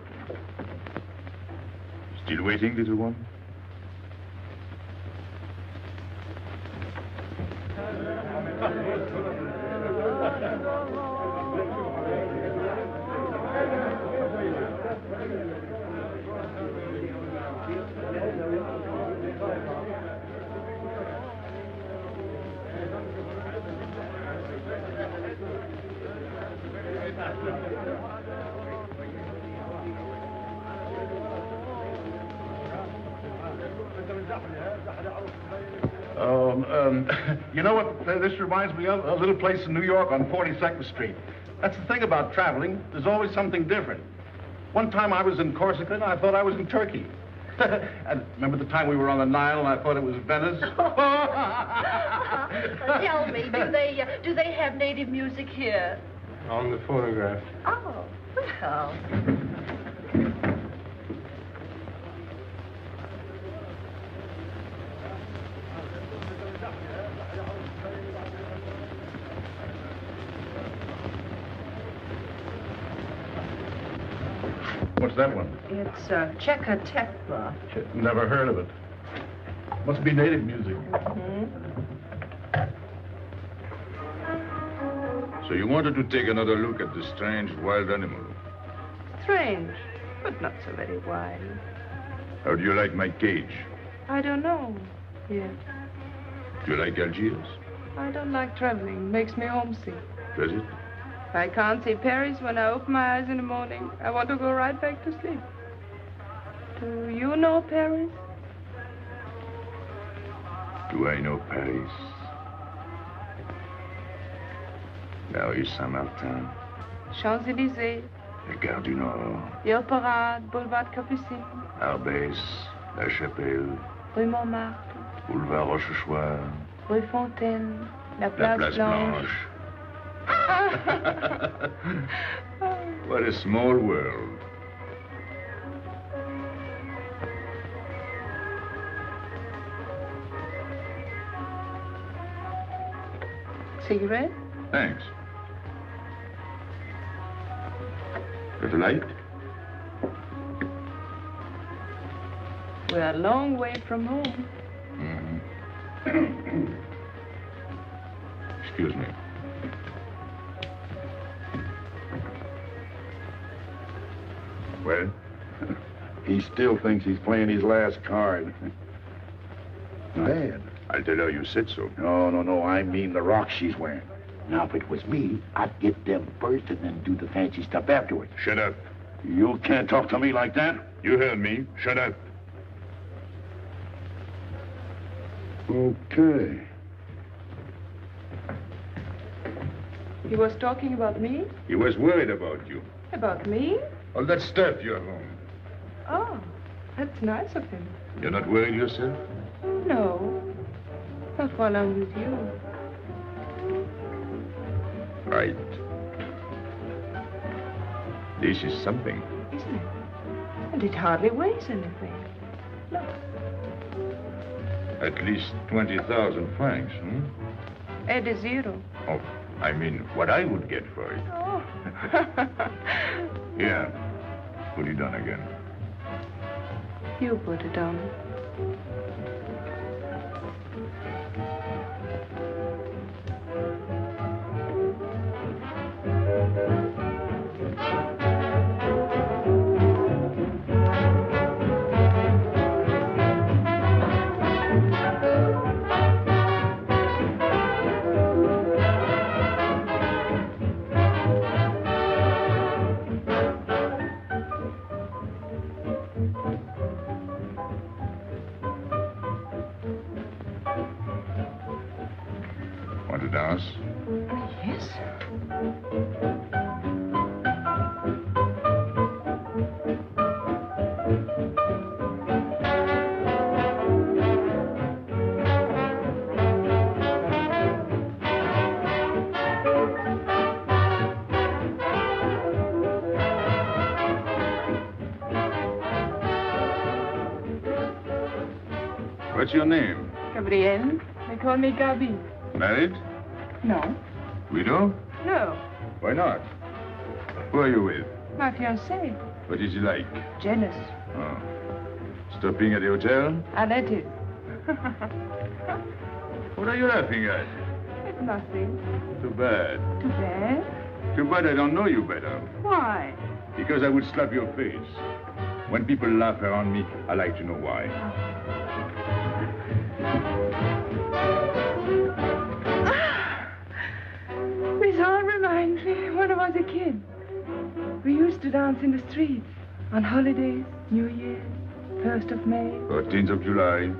Speaker 6: Still waiting, little one?
Speaker 5: You know what this reminds me of? A little place in New York on 42nd Street. That's the thing about traveling. There's always something different. One time I was in Corsica and I thought I was in Turkey. And remember the time we were on the Nile and I thought it was Venice?
Speaker 15: Tell me, do they have native music here?
Speaker 4: On the photograph.
Speaker 15: Oh, well.
Speaker 5: What's that one?
Speaker 13: It's Checa Tekla.
Speaker 5: Never heard of it. Must be native music.
Speaker 6: So you wanted to take another look at the strange wild animal.
Speaker 13: Strange, but not so very wild.
Speaker 6: How do you like my cage?
Speaker 13: I don't know yet.
Speaker 6: Do you like Algiers?
Speaker 9: I don't like traveling. Makes me homesick.
Speaker 6: Does it?
Speaker 9: If I can't see Paris when I open my eyes in the morning, I want to go right back to sleep. Do you know Paris?
Speaker 6: Do I know Paris? La rue Saint-Martin.
Speaker 9: Champs-Élysées,
Speaker 6: La Gare du Nord.
Speaker 9: the Opéra, Boulevard Capucine,
Speaker 6: Arbès. La Chapelle.
Speaker 9: rue Montmartre,
Speaker 6: Boulevard Rochechouart.
Speaker 9: rue Fontaine, la
Speaker 6: La
Speaker 9: Place,
Speaker 6: Place
Speaker 9: Blanche.
Speaker 6: What a small world.
Speaker 9: Cigarette?
Speaker 6: Thanks. Got a light?
Speaker 9: We're a long way from home.
Speaker 6: Excuse me.
Speaker 1: Well, he still thinks he's playing his last card. Bad.
Speaker 6: I'll tell her you said so.
Speaker 1: No, I mean the rock she's wearing.
Speaker 16: Now, if it was me, I'd get them first and then do the fancy stuff afterwards.
Speaker 6: Shut up.
Speaker 1: You can't talk to me like that.
Speaker 6: You heard me. Shut up.
Speaker 1: Okay.
Speaker 9: He was talking about me?
Speaker 6: He was worried about you.
Speaker 9: About me?
Speaker 6: All that stuff you have on.
Speaker 9: Oh, that's nice of him.
Speaker 6: You're not worried yourself?
Speaker 9: No, not while I'm with you.
Speaker 6: Right. This is something.
Speaker 9: Isn't it? And it hardly weighs anything. Look.
Speaker 6: At least 20,000 francs,
Speaker 9: Add a zero.
Speaker 6: Oh, I mean, what I would get for it.
Speaker 9: Oh.
Speaker 6: Here, put it on again.
Speaker 9: You put it on.
Speaker 6: Want to dance?
Speaker 9: Yes.
Speaker 6: What's your name?
Speaker 9: Gabrielle. They call me Gaby.
Speaker 6: Married?
Speaker 9: No.
Speaker 6: Widow?
Speaker 9: No.
Speaker 6: Why not? Who are you with?
Speaker 9: My fiancé.
Speaker 6: What is he like?
Speaker 9: Jealous.
Speaker 6: Oh. Stopping at the hotel?
Speaker 9: I let it.
Speaker 6: What are you laughing at?
Speaker 9: It's nothing.
Speaker 6: Too bad.
Speaker 9: Too bad?
Speaker 6: Too bad I don't know you better.
Speaker 9: Why?
Speaker 6: Because I would slap your face. When people laugh around me, I like to know why.
Speaker 9: This all reminds me when I was a kid. We used to dance in the streets on holidays, New Year's, 1st of May.
Speaker 6: 14th of July.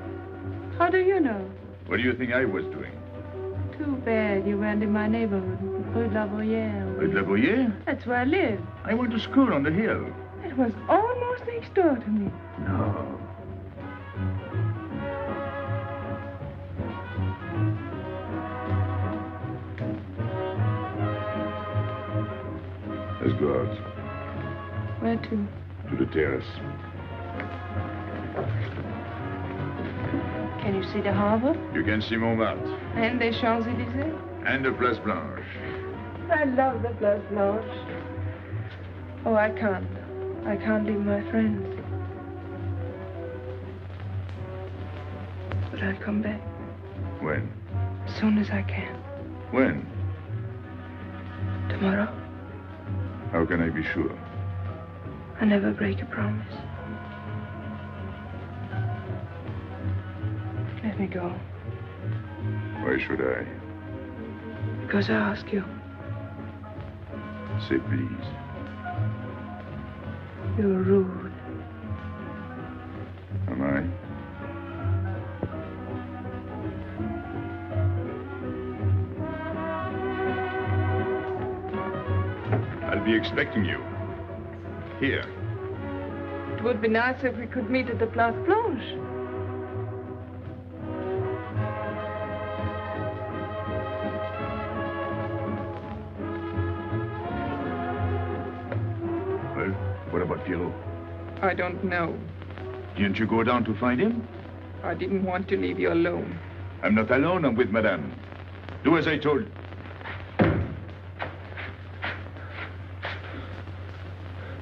Speaker 9: How do you know?
Speaker 6: What do you think I was doing?
Speaker 9: Too bad you weren't in my neighborhood, Rue de la Bruyère.
Speaker 6: Rue de la Bruyère?
Speaker 9: That's where I live.
Speaker 6: I went to school on the hill.
Speaker 9: It was almost next door to me.
Speaker 6: No. Let's go out.
Speaker 9: Where to?
Speaker 6: To the terrace.
Speaker 9: Can you see the harbor?
Speaker 6: You can see Montmartre.
Speaker 9: And the Champs-Élysées?
Speaker 6: And the Place Blanche.
Speaker 9: I love the Place Blanche. Oh, I can't. I can't leave my friends. But I'll come back.
Speaker 6: When?
Speaker 9: As soon as I can.
Speaker 6: When?
Speaker 9: Tomorrow.
Speaker 6: How can I be sure?
Speaker 9: I never break a promise. Let me go.
Speaker 6: Why should I?
Speaker 9: Because I ask you.
Speaker 6: Say please.
Speaker 9: You're rude.
Speaker 6: Am I? I'll be expecting you. Here.
Speaker 9: It would be nice if we could meet at the Place Blanche.
Speaker 6: Well, what about Pierrot?
Speaker 9: I don't know.
Speaker 6: Didn't you go down to find him?
Speaker 9: I didn't want to leave you alone.
Speaker 6: I'm not alone, I'm with Madame. Do as I told.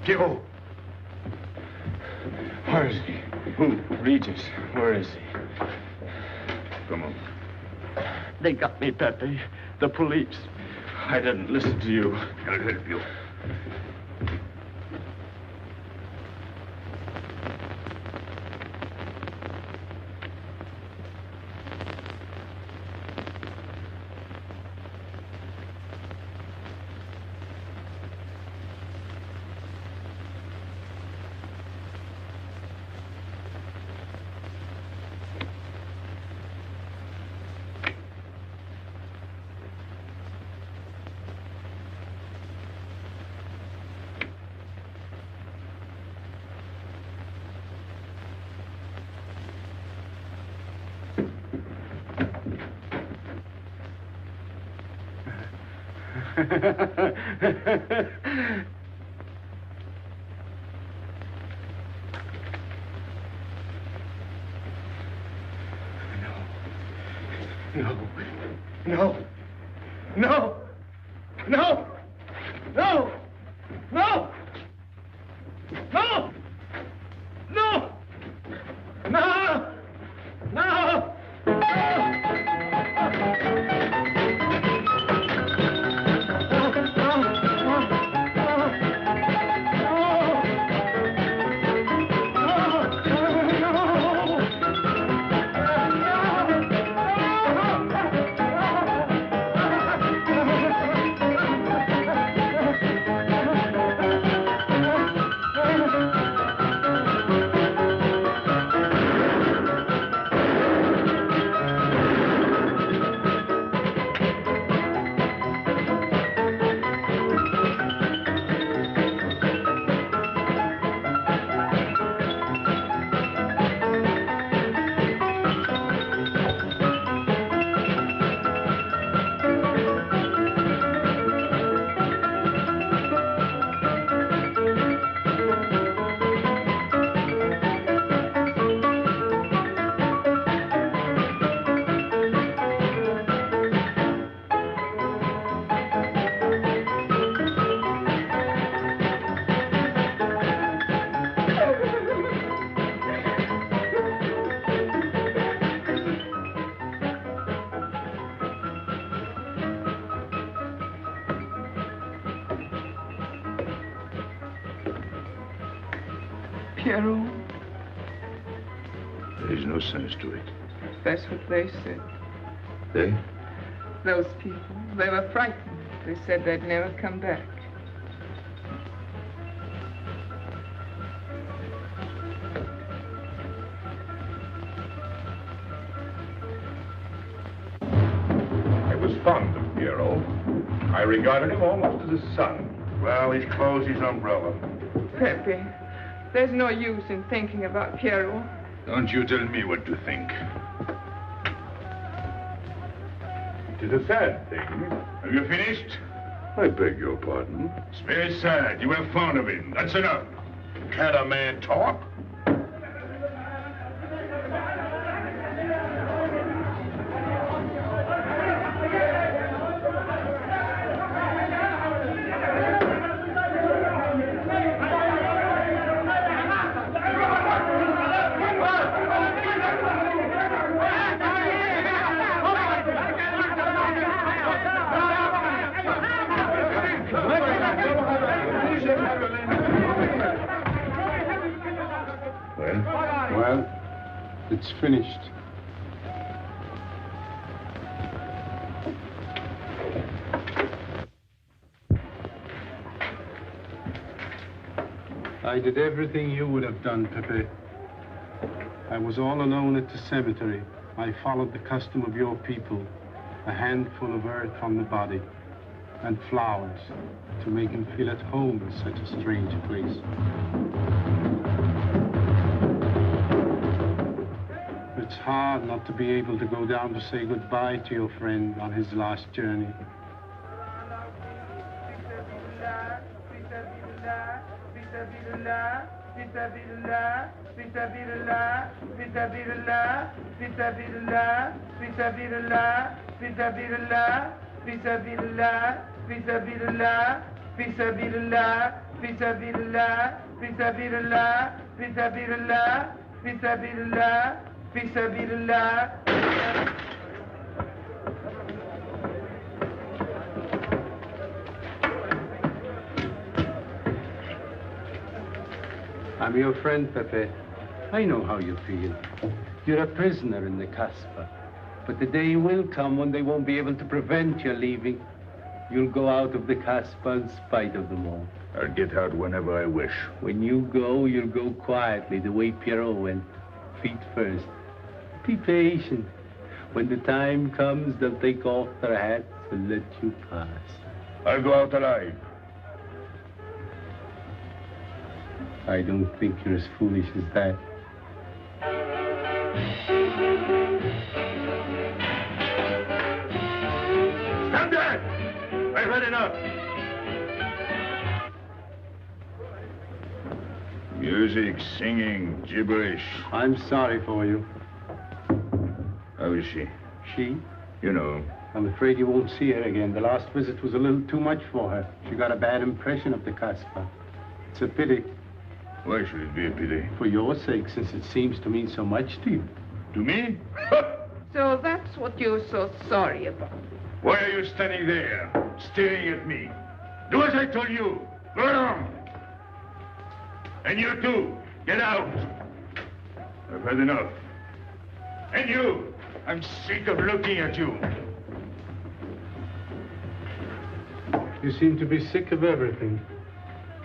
Speaker 11: Pierrot! Where is he? Who? Regis. Where is he?
Speaker 6: Come on.
Speaker 11: They got me, Pepe. The police. I didn't listen to you.
Speaker 6: I'll help you.
Speaker 14: No. No. No. No. No. No. No. No. No.
Speaker 9: Pierrot.
Speaker 6: There's no sense to it.
Speaker 9: That's what they said.
Speaker 6: They?
Speaker 9: Those people. They were frightened. They said they'd never come back.
Speaker 1: I was fond of Pierrot. I regarded him almost as a son.
Speaker 5: Well, he's closed his umbrella.
Speaker 9: Pepe, there's no use in thinking about Pierrot.
Speaker 6: Don't you tell me what to think.
Speaker 1: It is a sad thing.
Speaker 6: Have you finished?
Speaker 1: I beg your pardon.
Speaker 6: It's very sad. You were fond of him. That's enough.
Speaker 5: Can't a man talk?
Speaker 3: Well, it's finished.
Speaker 4: I did everything you would have done, Pepe. I was all alone at the cemetery. I followed the custom of your people. A handful of earth on the body and flowers to make him feel at home in such a strange place. It's hard not to be able to go down to say goodbye to your friend on his last journey. I'm your friend, Pepe. I know how you feel. You're a prisoner in the Casbah. But the day will come when they won't be able to prevent your leaving. You'll go out of the Casbah in spite of them all.
Speaker 6: I'll get out whenever I wish.
Speaker 4: When you go, you'll go quietly, the way Pierrot went. Feet first. Be patient. When the time comes, they'll take off their hats and let you pass.
Speaker 6: I'll go out alive.
Speaker 4: I don't think you're as foolish as that.
Speaker 6: Stand there! I've had enough. Music, singing, gibberish.
Speaker 4: I'm sorry for you.
Speaker 6: How is she?
Speaker 4: She?
Speaker 6: You know.
Speaker 4: I'm afraid you won't see her again. The last visit was a little too much for her. She got a bad impression of the Casbah. It's a pity.
Speaker 6: Why should it be a pity?
Speaker 4: For your sake, since it seems to mean so much to you.
Speaker 6: To me?
Speaker 9: So that's what you're so sorry about.
Speaker 1: Why are you standing there, staring at me? Do as I told you. Go on. And you too, get out. I've had enough. And you, I'm sick of looking at you.
Speaker 4: You seem to be sick of everything.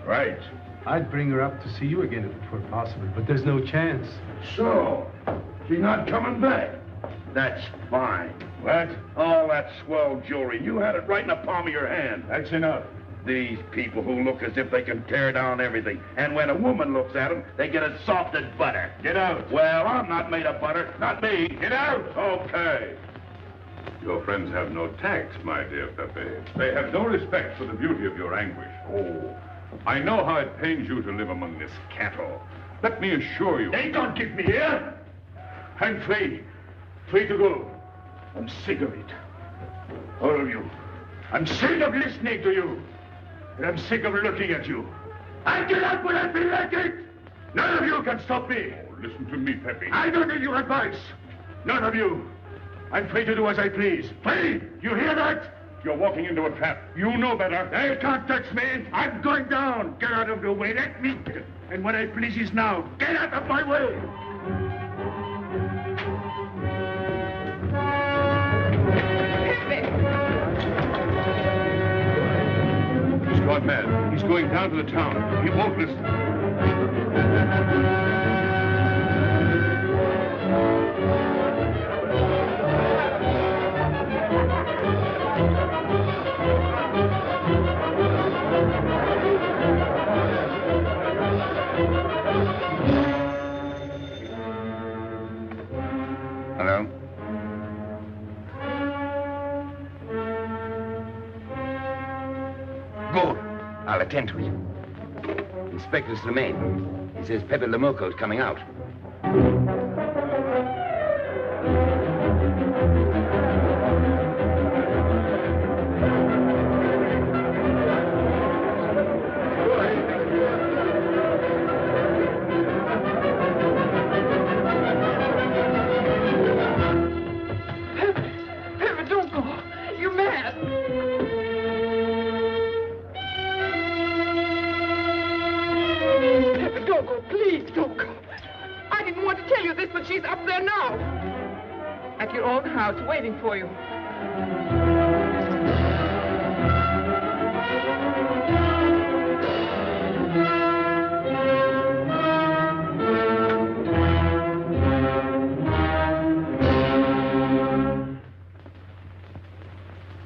Speaker 1: Right.
Speaker 4: I'd bring her up to see you again if it were possible, but there's no chance.
Speaker 1: So, she's not coming back.
Speaker 7: That's fine.
Speaker 1: What?
Speaker 7: All that swell jewelry, you had it right in the palm of your hand.
Speaker 1: That's enough.
Speaker 7: These people who look as if they can tear down everything. And when a woman looks at them, they get as soft as butter.
Speaker 1: Get out.
Speaker 7: Well, I'm not made of butter. Not me.
Speaker 1: Get out.
Speaker 6: Okay. Your friends have no tact, my dear Pepe. They have no respect for the beauty of your anguish. Oh, I know how it pains you to live among this cattle. Let me assure you...
Speaker 1: They don't keep me here. I'm free. Free to go. I'm sick of it. All of you. I'm sick of listening to you. And I'm sick of looking at you. I'll get out when I feel like it. None of you can stop me.
Speaker 6: Oh, listen to me, Pepe.
Speaker 1: I don't need your advice. None of you. I'm free to do as I please. Free! You hear that?
Speaker 6: You're walking into a trap. You know better.
Speaker 1: They can't touch me. I'm going down. Get out of the way. Let me. And when I please is now. Get out of my way.
Speaker 6: He's gone mad. He's going down to the town. He won't listen.
Speaker 2: Hello? Good. I'll attend to it. Inspector Slimane. He says Pepe le Moko is coming out.
Speaker 9: Pepe, don't go. You're mad. Pepe, don't go. Please, don't go. I didn't want to tell you this, but she's up there now. At your own house, waiting for you.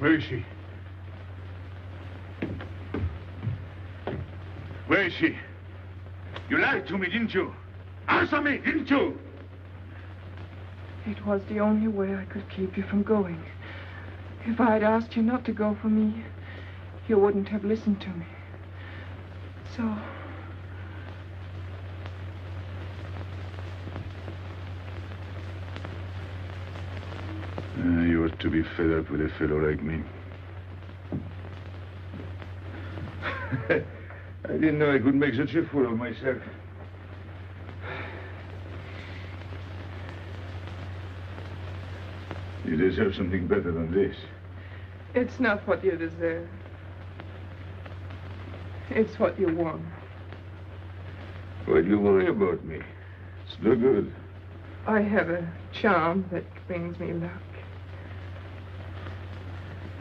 Speaker 1: Where is she? Where is she? You lied to me, didn't you? Answer me, didn't you?
Speaker 9: It was the only way I could keep you from going. If I'd asked you not to go for me, you wouldn't have listened to me. So...
Speaker 6: You ought to be fed up with a fellow like me. I didn't know I could make such a fool of myself. You deserve something better than this.
Speaker 9: It's not what you deserve. It's what you want.
Speaker 6: Why do you worry about me? It's no good.
Speaker 9: I have a charm that brings me luck.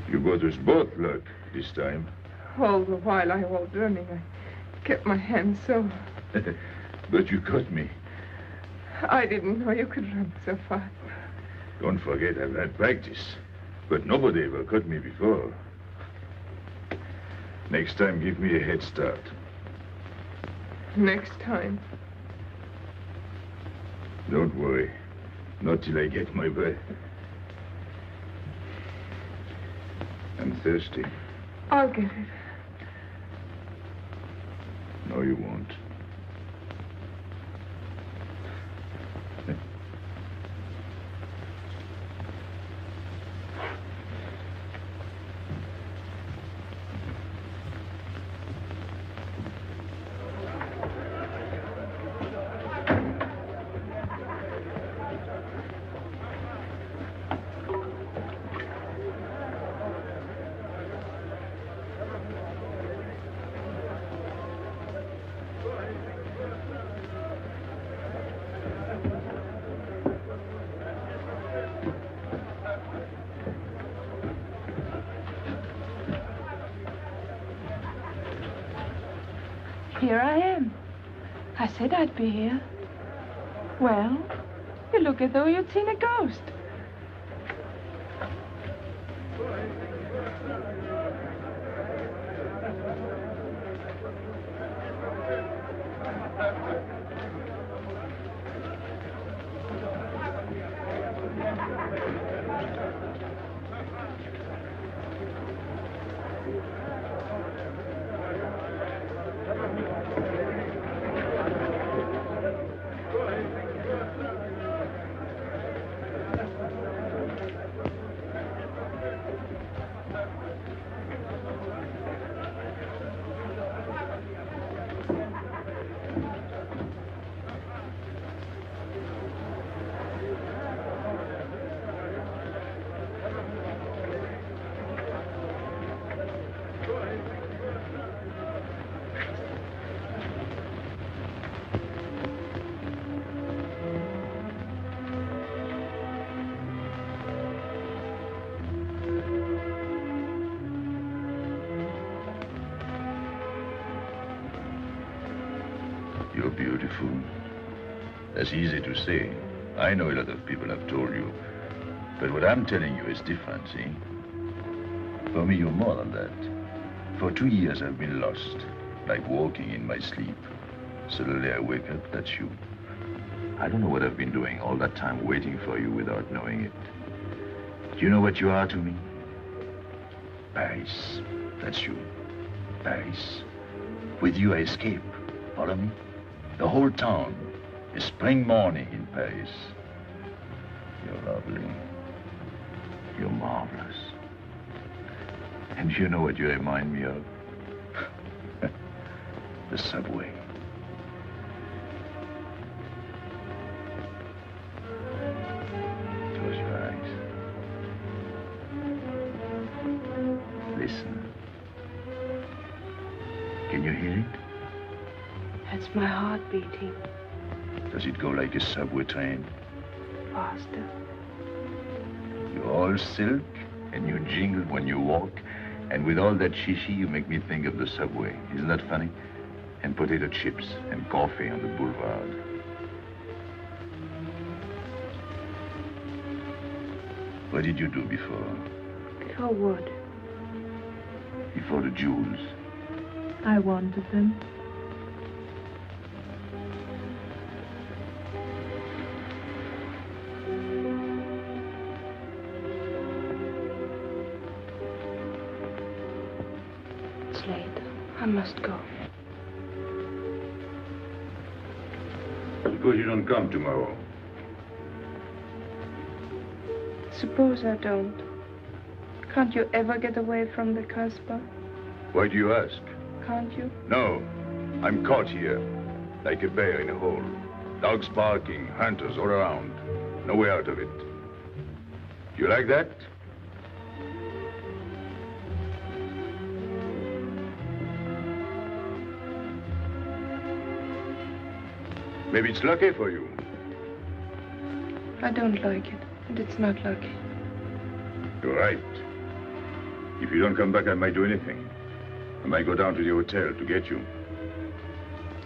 Speaker 6: You brought us both luck this time.
Speaker 9: All the while I was running, I kept my hand so...
Speaker 6: But you caught me.
Speaker 9: I didn't know you could run so fast.
Speaker 6: Don't forget, I've had practice. But nobody ever caught me before. Next time, give me a head start.
Speaker 9: Next time?
Speaker 6: Don't worry. Not till I get my breath. I'm thirsty.
Speaker 9: I'll get it.
Speaker 6: No, you won't.
Speaker 9: Here I am. I said I'd be here. Well, you look as though you'd seen a ghost.
Speaker 6: You're beautiful. That's easy to say. I know a lot of people have told you. But what I'm telling you is different, see? For me, you're more than that. For 2 years, I've been lost, like walking in my sleep. Suddenly, I wake up, that's you. I don't know what I've been doing all that time waiting for you without knowing it. Do you know what you are to me? Paris. That's you. Paris. With you, I escape. Follow me? The whole town is spring morning in Paris. You're lovely. You're marvelous. And you know what you remind me of? The subway. Close your eyes. Listen. Can you hear it?
Speaker 9: That's my heart beating.
Speaker 6: Does it go like a subway train?
Speaker 9: Faster.
Speaker 6: You're all silk, and you jingle when you walk, and with all that shishi, you make me think of the subway. Isn't that funny? And potato chips and coffee on the boulevard. What did you do before?
Speaker 9: For what?
Speaker 7: Before the jewels.
Speaker 9: I wanted them. It's late. I must go.
Speaker 6: Suppose you don't come tomorrow.
Speaker 9: Suppose I don't. Can't you ever get away from the Casbah?
Speaker 6: Why do you ask?
Speaker 9: Can't you?
Speaker 6: No. I'm caught here, like a bear in a hole. Dogs barking, hunters all around. No way out of it. You like that? Maybe it's lucky for you.
Speaker 9: I don't like it, and it's not lucky.
Speaker 6: You're right. If you don't come back, I might do anything. I might go down to the hotel to get you.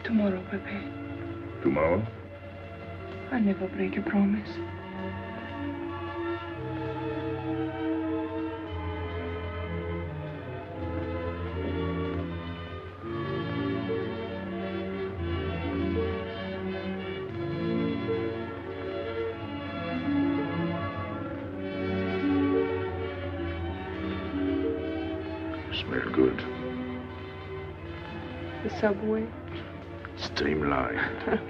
Speaker 9: Tomorrow, Pepe.
Speaker 6: Tomorrow?
Speaker 9: I never break a promise.
Speaker 7: Smell good.
Speaker 9: The subway.
Speaker 7: Streamlined.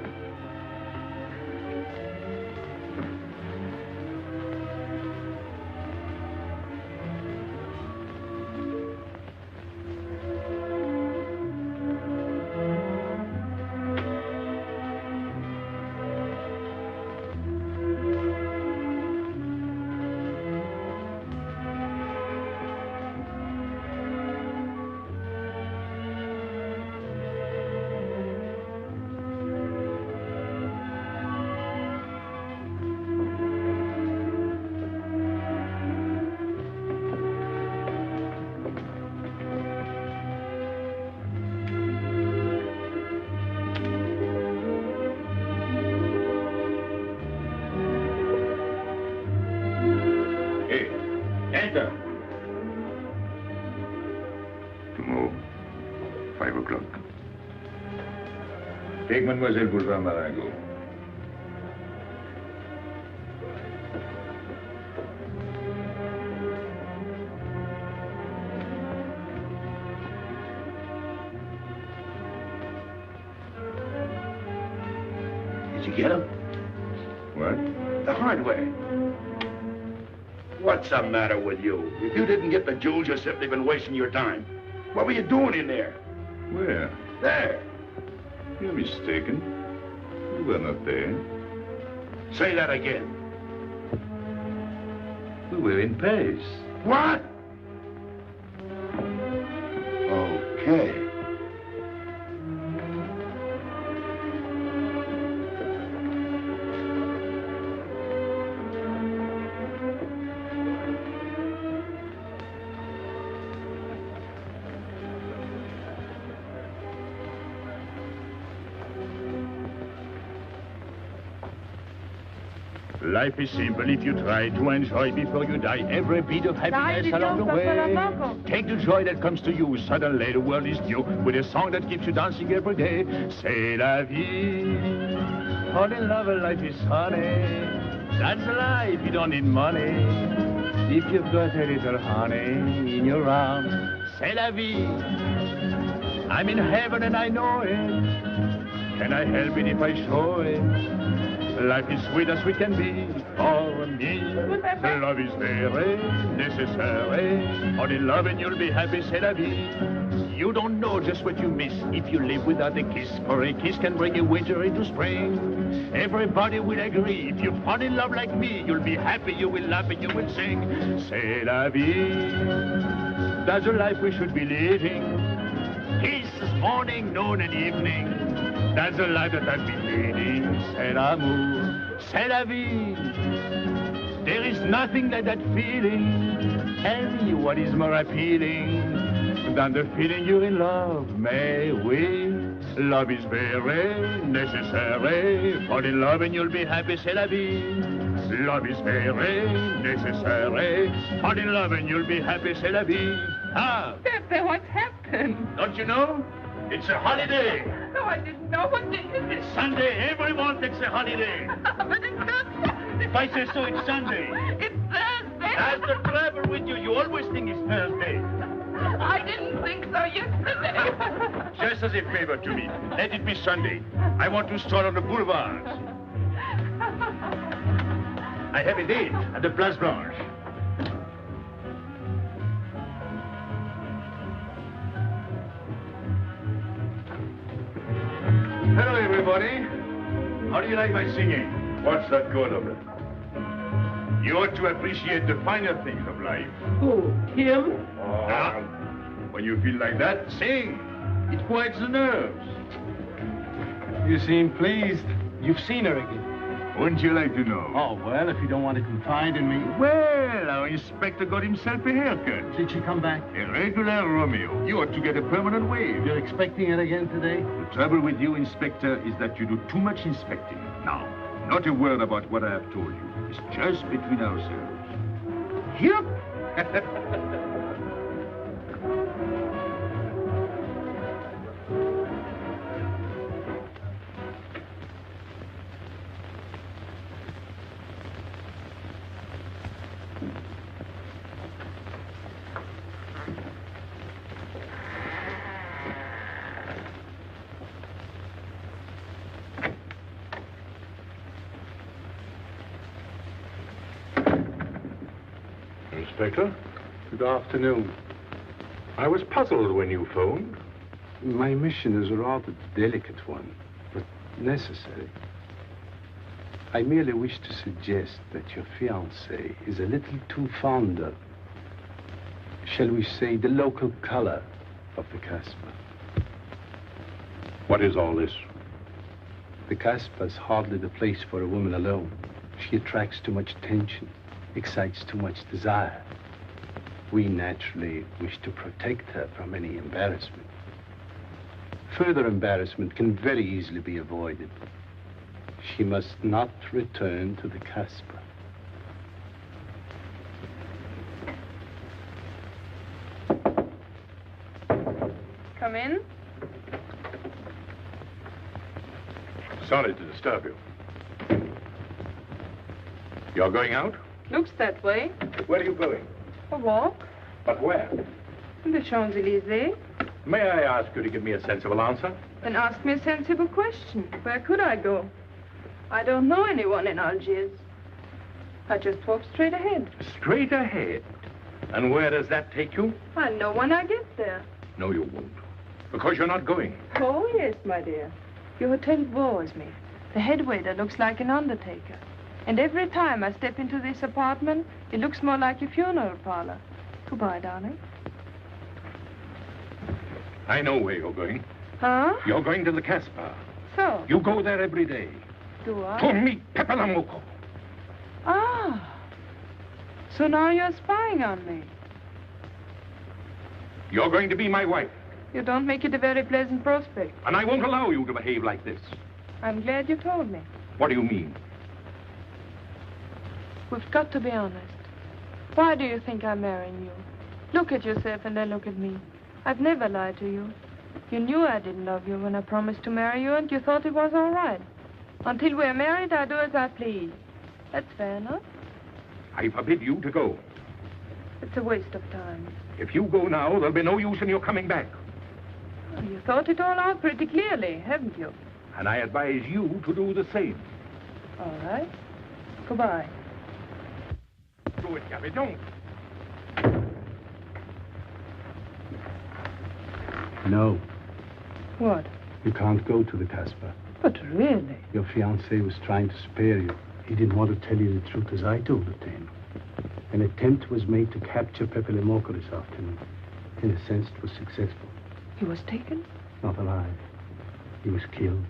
Speaker 1: Enter.
Speaker 6: Tomorrow, 5 o'clock.
Speaker 1: Take Mademoiselle Boulevard Marengo.
Speaker 7: Did you get him?
Speaker 6: What?
Speaker 7: The hardware. What's the matter with you? If you didn't get the jewels, you've simply been wasting your time. What were you doing in there?
Speaker 6: Where?
Speaker 7: There.
Speaker 6: You're mistaken. You were not there.
Speaker 7: Say that again.
Speaker 6: We were in Paris.
Speaker 7: What? Okay.
Speaker 17: Life is simple if you try to enjoy before you die every bit of happiness along the way. Take the joy that comes to you. Suddenly the world is new with a song that keeps you dancing every day. C'est la vie. Fall in love and life is funny. That's life, you don't need money. If you've got a little honey in your arms, c'est la vie. I'm in heaven and I know it. Can I help it if I show it? Life is sweet as sweet can be for me. Love is very necessary. Fall in love and you'll be happy, c'est la vie. You don't know just what you miss if you live without a kiss. For a kiss can bring a winter into spring. Everybody will agree. If you fall in love like me, you'll be happy, you will laugh and you will sing. C'est la vie. That's the life we should be living. Kiss morning, noon and evening. That's the life that I've been leading. C'est l'amour, c'est la vie. There is nothing like that feeling. Tell me what is more appealing than the feeling you're in love, may we? Love is very necessary. Fall in love and you'll be happy, c'est la vie. Love is very necessary. Fall in love and you'll be happy, c'est la vie. Ah!
Speaker 10: Pepe, what's happened?
Speaker 17: Don't you know? It's a holiday.
Speaker 10: No, I didn't know. What day is it?
Speaker 17: It's Sunday. Everyone takes a holiday.
Speaker 10: But it's not Sunday.
Speaker 17: If I say so, it's Sunday.
Speaker 10: It's Thursday.
Speaker 17: As the travel with you, you always think it's Thursday.
Speaker 10: I didn't think so yesterday.
Speaker 17: Just as a favor to me, let it be Sunday. I want to stroll on the boulevards. I have a date at the Place Blanche. Hello, everybody. How do you like my singing? What's that good of it? You ought to appreciate the finer things of life.
Speaker 10: Who? Him?
Speaker 17: When you feel like that, sing. It quiets the nerves.
Speaker 4: You seem pleased. You've seen her again.
Speaker 17: Wouldn't you like to know?
Speaker 4: Oh, well, if you don't want to confide in me.
Speaker 17: Well, our inspector got himself a haircut.
Speaker 4: Did she come back?
Speaker 17: A regular Romeo. You ought to get a permanent wave.
Speaker 4: You're expecting her again today?
Speaker 17: The trouble with you, Inspector, is that you do too much inspecting. Now, not a word about what I have told you. It's just between ourselves. Yep.
Speaker 5: Inspector?
Speaker 4: Good afternoon.
Speaker 5: I was puzzled when you phoned.
Speaker 4: My mission is a rather delicate one, but necessary. I merely wish to suggest that your fiancée is a little too fond of, shall we say, the local color of the Casbah.
Speaker 5: What is all this?
Speaker 4: The Casbah is hardly the place for a woman alone. She attracts too much attention, excites too much desire. We naturally wish to protect her from any embarrassment. Further embarrassment can very easily be avoided. She must not return to the Casbah.
Speaker 9: Come in.
Speaker 5: Sorry to disturb you. You're going out?
Speaker 9: Looks that way.
Speaker 5: Where are you going?
Speaker 9: A walk.
Speaker 5: But where?
Speaker 9: In the Champs-Élysées.
Speaker 5: May I ask you to give me a sensible answer?
Speaker 9: Then ask me a sensible question. Where could I go? I don't know anyone in Algiers. I just walk straight ahead.
Speaker 5: Straight ahead? And where does that take you?
Speaker 9: I'll know when I get there.
Speaker 5: No, you won't. Because you're not going.
Speaker 9: Oh, yes, my dear. Your hotel bores me. The head waiter looks like an undertaker. And every time I step into this apartment, it looks more like a funeral parlor. Goodbye, darling.
Speaker 5: I know where you're going.
Speaker 9: Huh?
Speaker 5: You're going to the Casbah.
Speaker 9: So?
Speaker 5: You go there every day.
Speaker 9: Do I?
Speaker 5: To meet Pepe le Moko.
Speaker 9: Ah. So now you're spying on me.
Speaker 5: You're going to be my wife.
Speaker 9: You don't make it a very pleasant prospect.
Speaker 5: And I won't allow you to behave like this.
Speaker 9: I'm glad you told me.
Speaker 5: What do you mean?
Speaker 9: We've got to be honest. Why do you think I'm marrying you? Look at yourself and then look at me. I've never lied to you. You knew I didn't love you when I promised to marry you, and you thought it was all right. Until we're married, I do as I please. That's fair enough.
Speaker 5: I forbid you to go.
Speaker 9: It's a waste of time.
Speaker 5: If you go now, there'll be no use in your coming back.
Speaker 9: Well, you thought it all out pretty clearly, haven't you?
Speaker 5: And I advise you to do the same.
Speaker 9: All right. Goodbye.
Speaker 5: Do it, Gaby, don't.
Speaker 4: No.
Speaker 9: What?
Speaker 4: You can't go to the Casbah.
Speaker 9: But really?
Speaker 4: Your fiancé was trying to spare you. He didn't want to tell you the truth as I told it to him. An attempt was made to capture Pepe le Moko this afternoon. In a sense, it was successful.
Speaker 9: He was taken?
Speaker 4: Not alive. He was killed.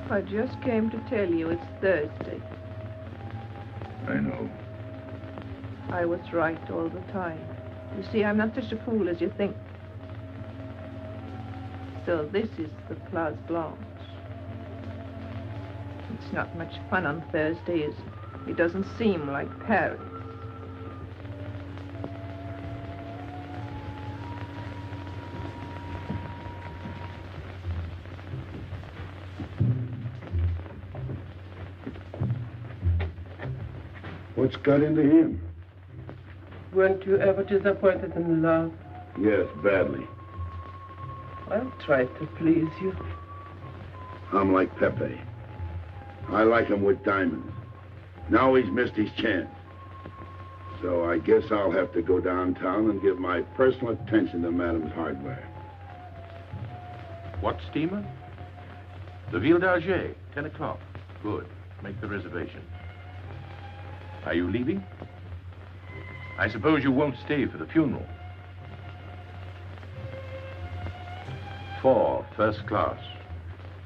Speaker 9: I just came to tell you it's Thursday.
Speaker 6: I know.
Speaker 9: I was right all the time. You see, I'm not such a fool as you think. So this is the Place Blanche. It's not much fun on Thursday, is it? It doesn't seem like Paris.
Speaker 11: What's got into him?
Speaker 10: Weren't you ever disappointed in love?
Speaker 7: Yes, badly.
Speaker 10: I'll try to please you.
Speaker 7: I'm like Pepe. I like him with diamonds. Now he's missed his chance. So I guess I'll have to go downtown and give my personal attention to Madame's hardware.
Speaker 5: What steamer? The Ville d'Alger, 10 o'clock. Good. Make the reservation. Are you leaving? I suppose you won't stay for the funeral. 4, first class.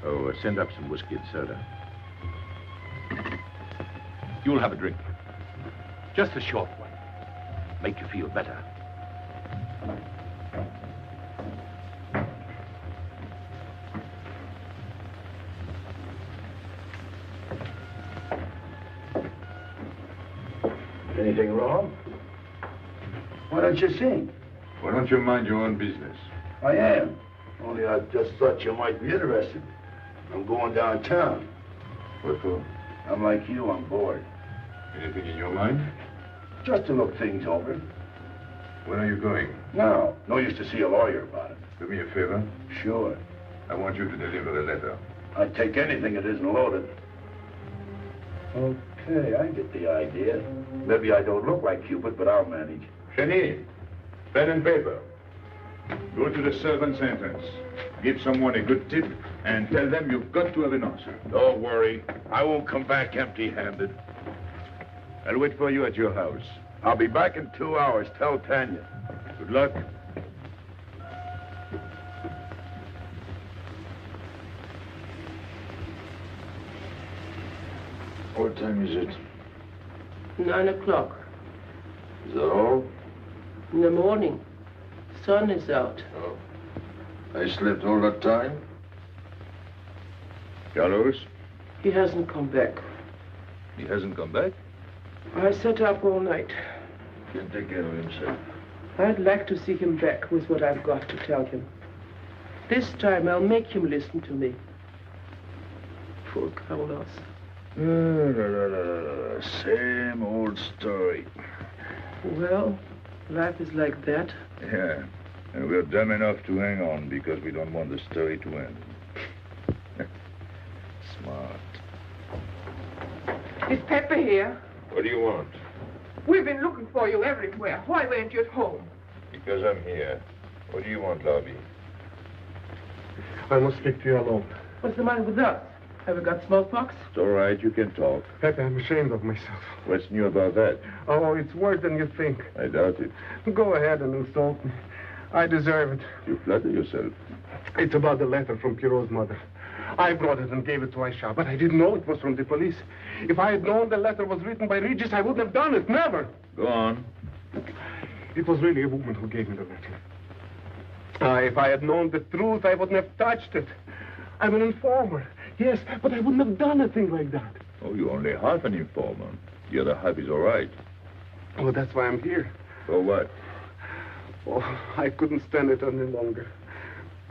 Speaker 5: Oh, send up some whiskey and soda. You'll have a drink. Just a short one. Make you feel better.
Speaker 7: Anything wrong? Why don't you sing?
Speaker 6: Why don't you mind your own business?
Speaker 7: I am. Only I just thought you might be interested. I'm going downtown.
Speaker 6: What for?
Speaker 7: I'm like you, I'm bored.
Speaker 6: Anything in your mind?
Speaker 7: Just to look things over.
Speaker 6: When are you going?
Speaker 7: No. No use to see a lawyer about it.
Speaker 6: Do me a favor.
Speaker 7: Sure.
Speaker 6: I want you to deliver the letter.
Speaker 7: I'd take anything that isn't loaded. Okay, I get the idea. Maybe I don't look like Cupid, but I'll manage.
Speaker 6: Jenny, pen and paper. Go to the servant's entrance. Give someone a good tip and tell them you've got to have an answer.
Speaker 7: Don't worry. I won't come back empty-handed.
Speaker 6: I'll wait for you at your house.
Speaker 7: I'll be back in 2 hours. Tell Tanya.
Speaker 6: Good luck. What time is it?
Speaker 10: 9 o'clock.
Speaker 6: Is that all?
Speaker 10: In the morning. Sun is out.
Speaker 6: Oh. I slept all that time? Carlos?
Speaker 10: He hasn't come back.
Speaker 6: He hasn't come back?
Speaker 10: I sat up all night.
Speaker 6: Can take care of himself.
Speaker 10: I'd like to see him back with what I've got to tell him. This time I'll make him listen to me. Poor Carlos.
Speaker 6: Same old story.
Speaker 10: Well, life is like that.
Speaker 6: Yeah, and we're dumb enough to hang on because we don't want the story to end. Smart.
Speaker 9: Is Pepe here?
Speaker 6: What do you want?
Speaker 9: We've been looking for you everywhere. Why weren't you at home?
Speaker 6: Because I'm here. What do you want, Lobby?
Speaker 11: I must speak to you alone.
Speaker 10: What's the matter with us? Have we got smallpox?
Speaker 6: It's all right, you can talk.
Speaker 11: Pepe, I'm ashamed of myself.
Speaker 6: What's new about that?
Speaker 11: Oh, it's worse than you think.
Speaker 6: I doubt it.
Speaker 11: Go ahead and insult me. I deserve it.
Speaker 6: You flatter yourself.
Speaker 11: It's about the letter from Pierrot's mother. I brought it and gave it to Aisha, but I didn't know it was from the police. If I had known the letter was written by Regis, I wouldn't have done it. Never.
Speaker 6: Go on.
Speaker 11: It was really a woman who gave me the letter. If I had known the truth, I wouldn't have touched it. I'm an informer. Yes, but I wouldn't have done a thing like that.
Speaker 6: Oh, you're only half an informer. The other half is all right.
Speaker 11: Well, that's why I'm here.
Speaker 6: For what?
Speaker 11: Oh, I couldn't stand it any longer.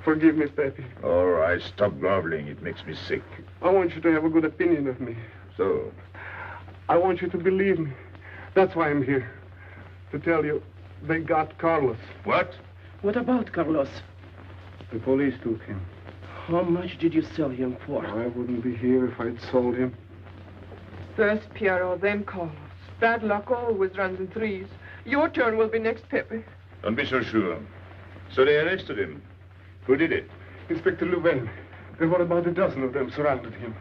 Speaker 11: Forgive me, Pepe.
Speaker 6: All right, stop groveling. It makes me sick.
Speaker 11: I want you to have a good opinion of me.
Speaker 6: So?
Speaker 11: I want you to believe me. That's why I'm here. To tell you, they got Carlos.
Speaker 6: What?
Speaker 10: What about Carlos?
Speaker 11: The police took him.
Speaker 10: How much did you sell him for?
Speaker 11: I wouldn't be here if I'd sold him.
Speaker 9: First Pierrot, then Carlos. Bad luck always runs in threes. Your turn will be next, Pepe.
Speaker 6: Don't be so sure. So they arrested him. Who did it?
Speaker 11: Inspector Louvain. There were about a dozen of them surrounded him.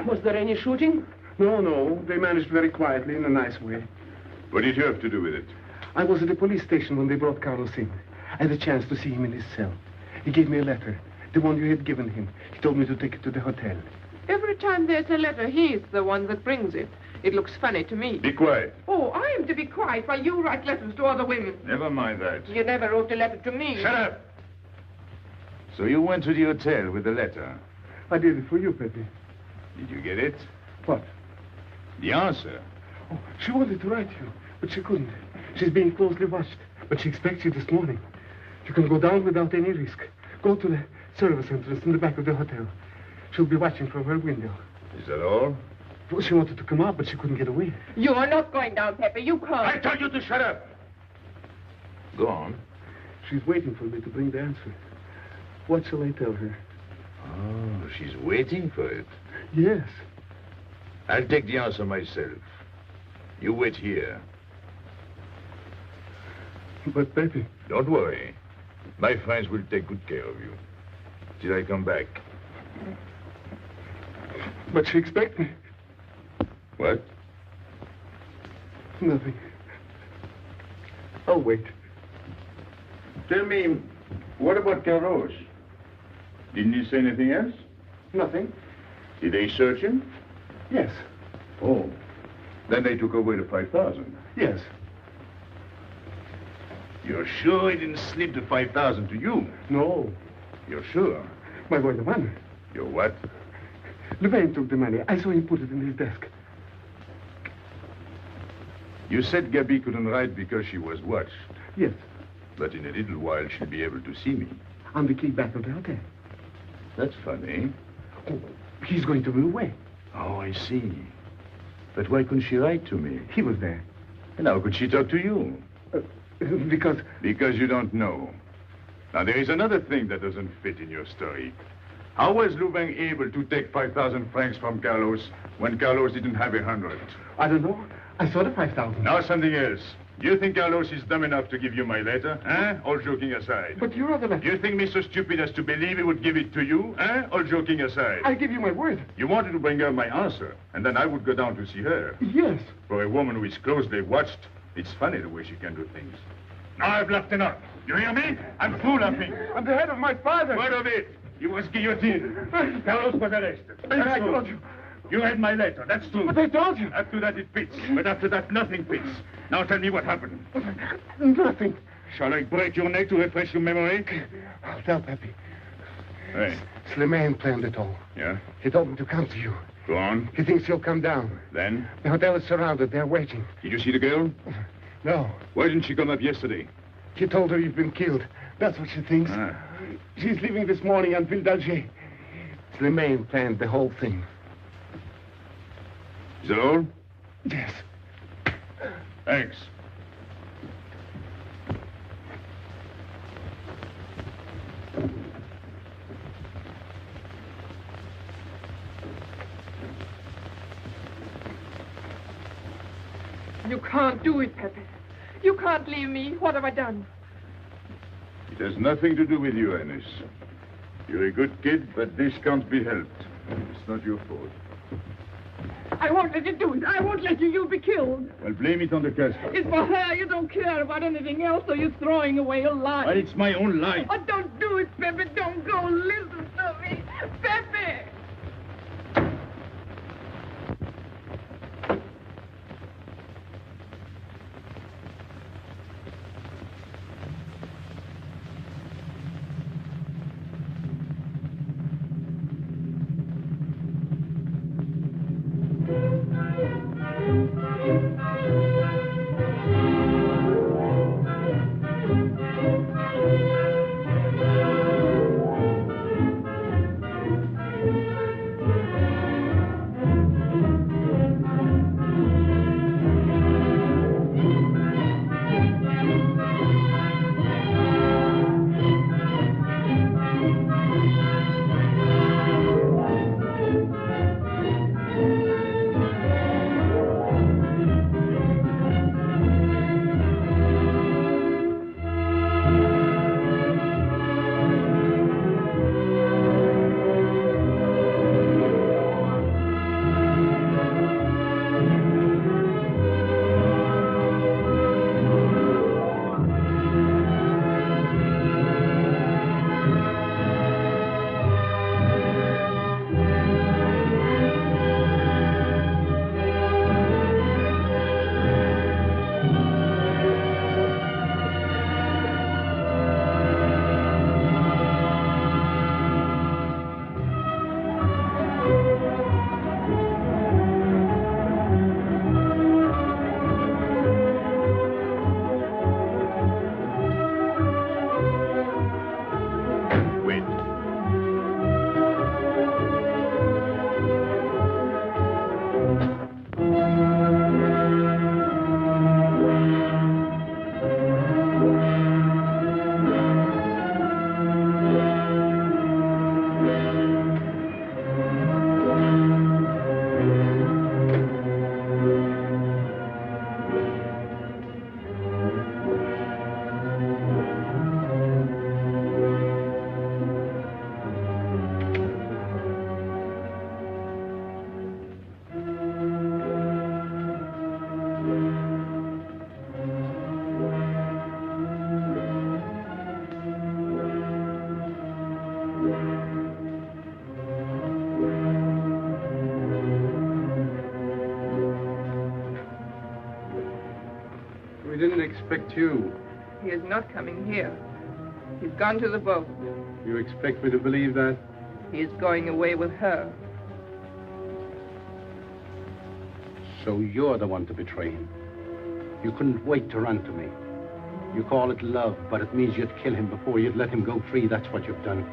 Speaker 10: Was there any shooting?
Speaker 11: No. They managed very quietly in a nice way.
Speaker 6: What did you have to do with it?
Speaker 11: I was at the police station when they brought Carlos in. I had a chance to see him in his cell. He gave me a letter, the one you had given him. He told me to take it to the hotel.
Speaker 9: Every time there's a letter, he's the one that brings it. It looks funny to me.
Speaker 6: Be quiet.
Speaker 9: Oh, I am to be quiet while you write letters to other women.
Speaker 6: Never mind that.
Speaker 9: You never wrote a letter to me.
Speaker 6: Shut up! So you went to the hotel with the letter.
Speaker 11: I did it for you, Pepe.
Speaker 6: Did you get it?
Speaker 11: What?
Speaker 6: The answer.
Speaker 11: Oh, she wanted to write you, but she couldn't. She's being closely watched, but she expects you this morning. You can go down without any risk. Go to the service entrance in the back of the hotel. She'll be watching from her window.
Speaker 6: Is that all?
Speaker 11: Well, she wanted to come out, but she couldn't get away.
Speaker 9: You are not going down, Pepe. You can't.
Speaker 6: I told you to shut up. Go on.
Speaker 11: She's waiting for me to bring the answer. What shall I tell her?
Speaker 6: Oh, she's waiting for it.
Speaker 11: Yes.
Speaker 6: I'll take the answer myself. You wait here.
Speaker 11: But, Pepe...
Speaker 6: Don't worry. My friends will take good care of you. Till I come back.
Speaker 11: But she expects me.
Speaker 6: What?
Speaker 11: Nothing. I'll wait.
Speaker 6: Tell me, what about Carlos? Didn't he say anything else?
Speaker 11: Nothing.
Speaker 6: Did they search him?
Speaker 11: Yes.
Speaker 6: Oh. Then they took away the 5,000.
Speaker 11: Yes.
Speaker 6: You're sure he didn't slip the 5,000 to you?
Speaker 11: No.
Speaker 6: You're sure?
Speaker 11: My boy, the money.
Speaker 6: Your what?
Speaker 11: Louvain took the money. I saw him put it in his desk.
Speaker 6: You said Gaby couldn't write because she was watched.
Speaker 11: Yes.
Speaker 6: But in a little while, she'll be able to see me.
Speaker 11: On the key back of the hotel.
Speaker 6: That's funny.
Speaker 11: Oh, he's going to be away.
Speaker 6: Oh, I see. But why couldn't she write to me?
Speaker 11: He was there.
Speaker 6: And how could she talk to you?
Speaker 11: Because...
Speaker 6: Because you don't know. Now, there is another thing that doesn't fit in your story. How was Louvain able to take 5,000 francs from Carlos when Carlos didn't have 100?
Speaker 11: I don't know. I saw the 5,000.
Speaker 6: Now something else. Do you think Carlos is dumb enough to give you my letter? All joking aside.
Speaker 11: But your other letter...
Speaker 6: You think me so stupid as to believe he would give it to you? All joking aside.
Speaker 11: I give you my word.
Speaker 6: You wanted to bring her my answer, and then I would go down to see her.
Speaker 11: Yes.
Speaker 6: For a woman who is closely watched, it's funny the way she can do things. Now I've laughed enough. You hear me? I'm through laughing.
Speaker 11: I'm the head of my father.
Speaker 6: Word of it. He was guillotined. Carlos was arrested.
Speaker 11: I told you.
Speaker 6: You read my letter, that's true.
Speaker 11: But I told you.
Speaker 6: Up to that it fits. But after that, nothing fits. Now tell me what happened.
Speaker 11: Nothing.
Speaker 6: Shall I break your neck to refresh your memory?
Speaker 11: I'll tell Pepe.
Speaker 6: Hey.
Speaker 11: Slimane planned it all.
Speaker 6: Yeah?
Speaker 11: He told me to come to you.
Speaker 6: Go on.
Speaker 11: He thinks you'll come down.
Speaker 6: Then?
Speaker 11: The hotel is surrounded. They're waiting.
Speaker 6: Did you see the girl?
Speaker 11: No.
Speaker 6: Why didn't she come up yesterday?
Speaker 11: He told her you've been killed. That's what she thinks. She's leaving this morning on Ville d'Alger. Slimane planned the whole thing.
Speaker 6: Is that all?
Speaker 11: Yes.
Speaker 6: Thanks.
Speaker 9: You can't do it, Pepe. You can't leave me. What have I done?
Speaker 6: It has nothing to do with you, Ernest. You're a good kid, but this can't be helped. It's not your fault.
Speaker 9: I won't let you do it. I won't let you. You'll be killed.
Speaker 6: Well, blame it on the Casbah.
Speaker 9: It's for her. You don't care about anything else, so you're throwing away your life.
Speaker 6: Well, it's my own life.
Speaker 9: Oh, don't do it, Pepe. Don't go. Listen to me. Pepe!
Speaker 4: didn't expect you.
Speaker 10: He is not coming here. He's gone to the boat.
Speaker 4: You expect me to believe that?
Speaker 10: He is going away with her.
Speaker 4: So you're the one to betray him. You couldn't wait to run to me. You call it love, but it means you'd kill him before you'd let him go free. That's what you've done.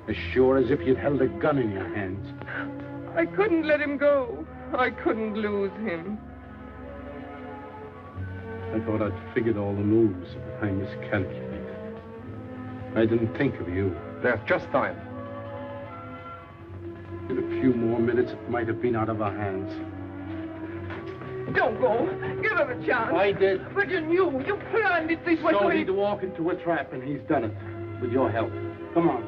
Speaker 4: As sure as if you'd held a gun in your hands.
Speaker 10: I couldn't let him go. I couldn't lose him.
Speaker 4: I thought I'd figured all the moves, but I miscalculated. I didn't think of you.
Speaker 5: There's just time.
Speaker 4: In a few more minutes, it might have been out of our hands.
Speaker 10: Don't go. Give him a chance.
Speaker 4: I did.
Speaker 10: But you knew. You planned it this way.
Speaker 4: So he'd walk into a trap, and he's done it. With your help. Come on.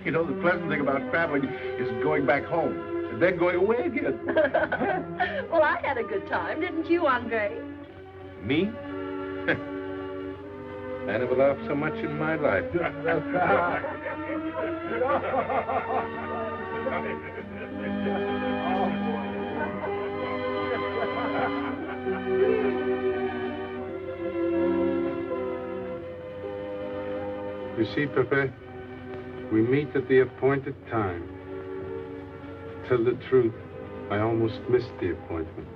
Speaker 5: You know, the pleasant thing about traveling is going back home and then going away again.
Speaker 15: Well, I had a good time, didn't you, Andre?
Speaker 5: Me? I never laughed so much in my life.
Speaker 4: You see, Pepe, we meet at the appointed time. To tell the truth, I almost missed the appointment.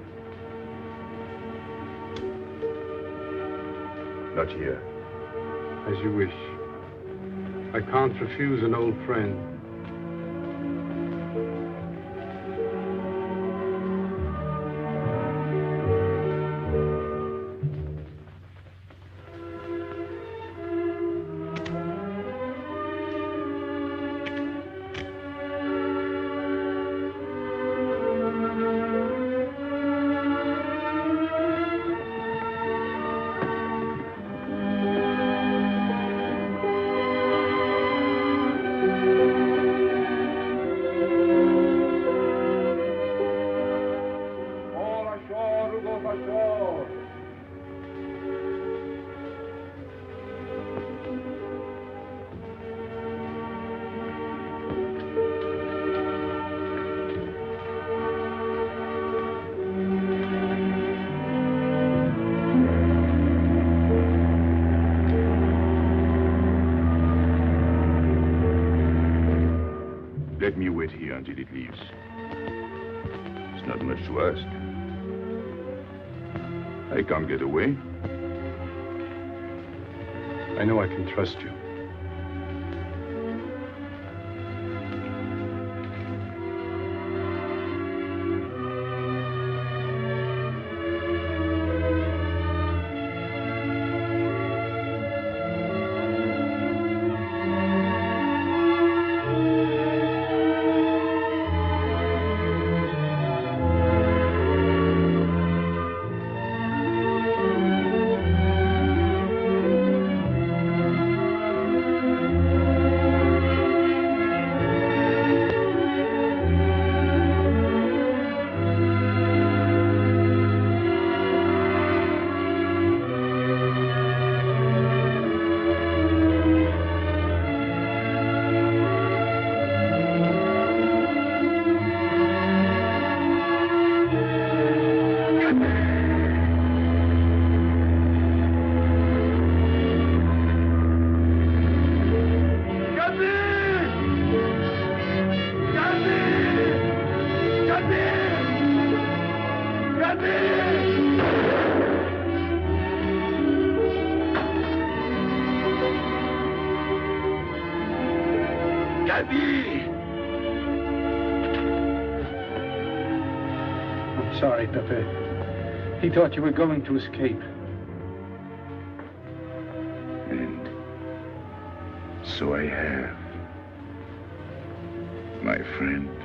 Speaker 6: Not here.
Speaker 4: As you wish. I can't refuse an old friend.
Speaker 6: Let me wait here until it leaves. It's not much to ask. I can't get away.
Speaker 4: I know I can trust you.
Speaker 7: Daddy!
Speaker 3: I'm sorry, Pepe. He thought you were going to escape.
Speaker 6: And so I have. My friend.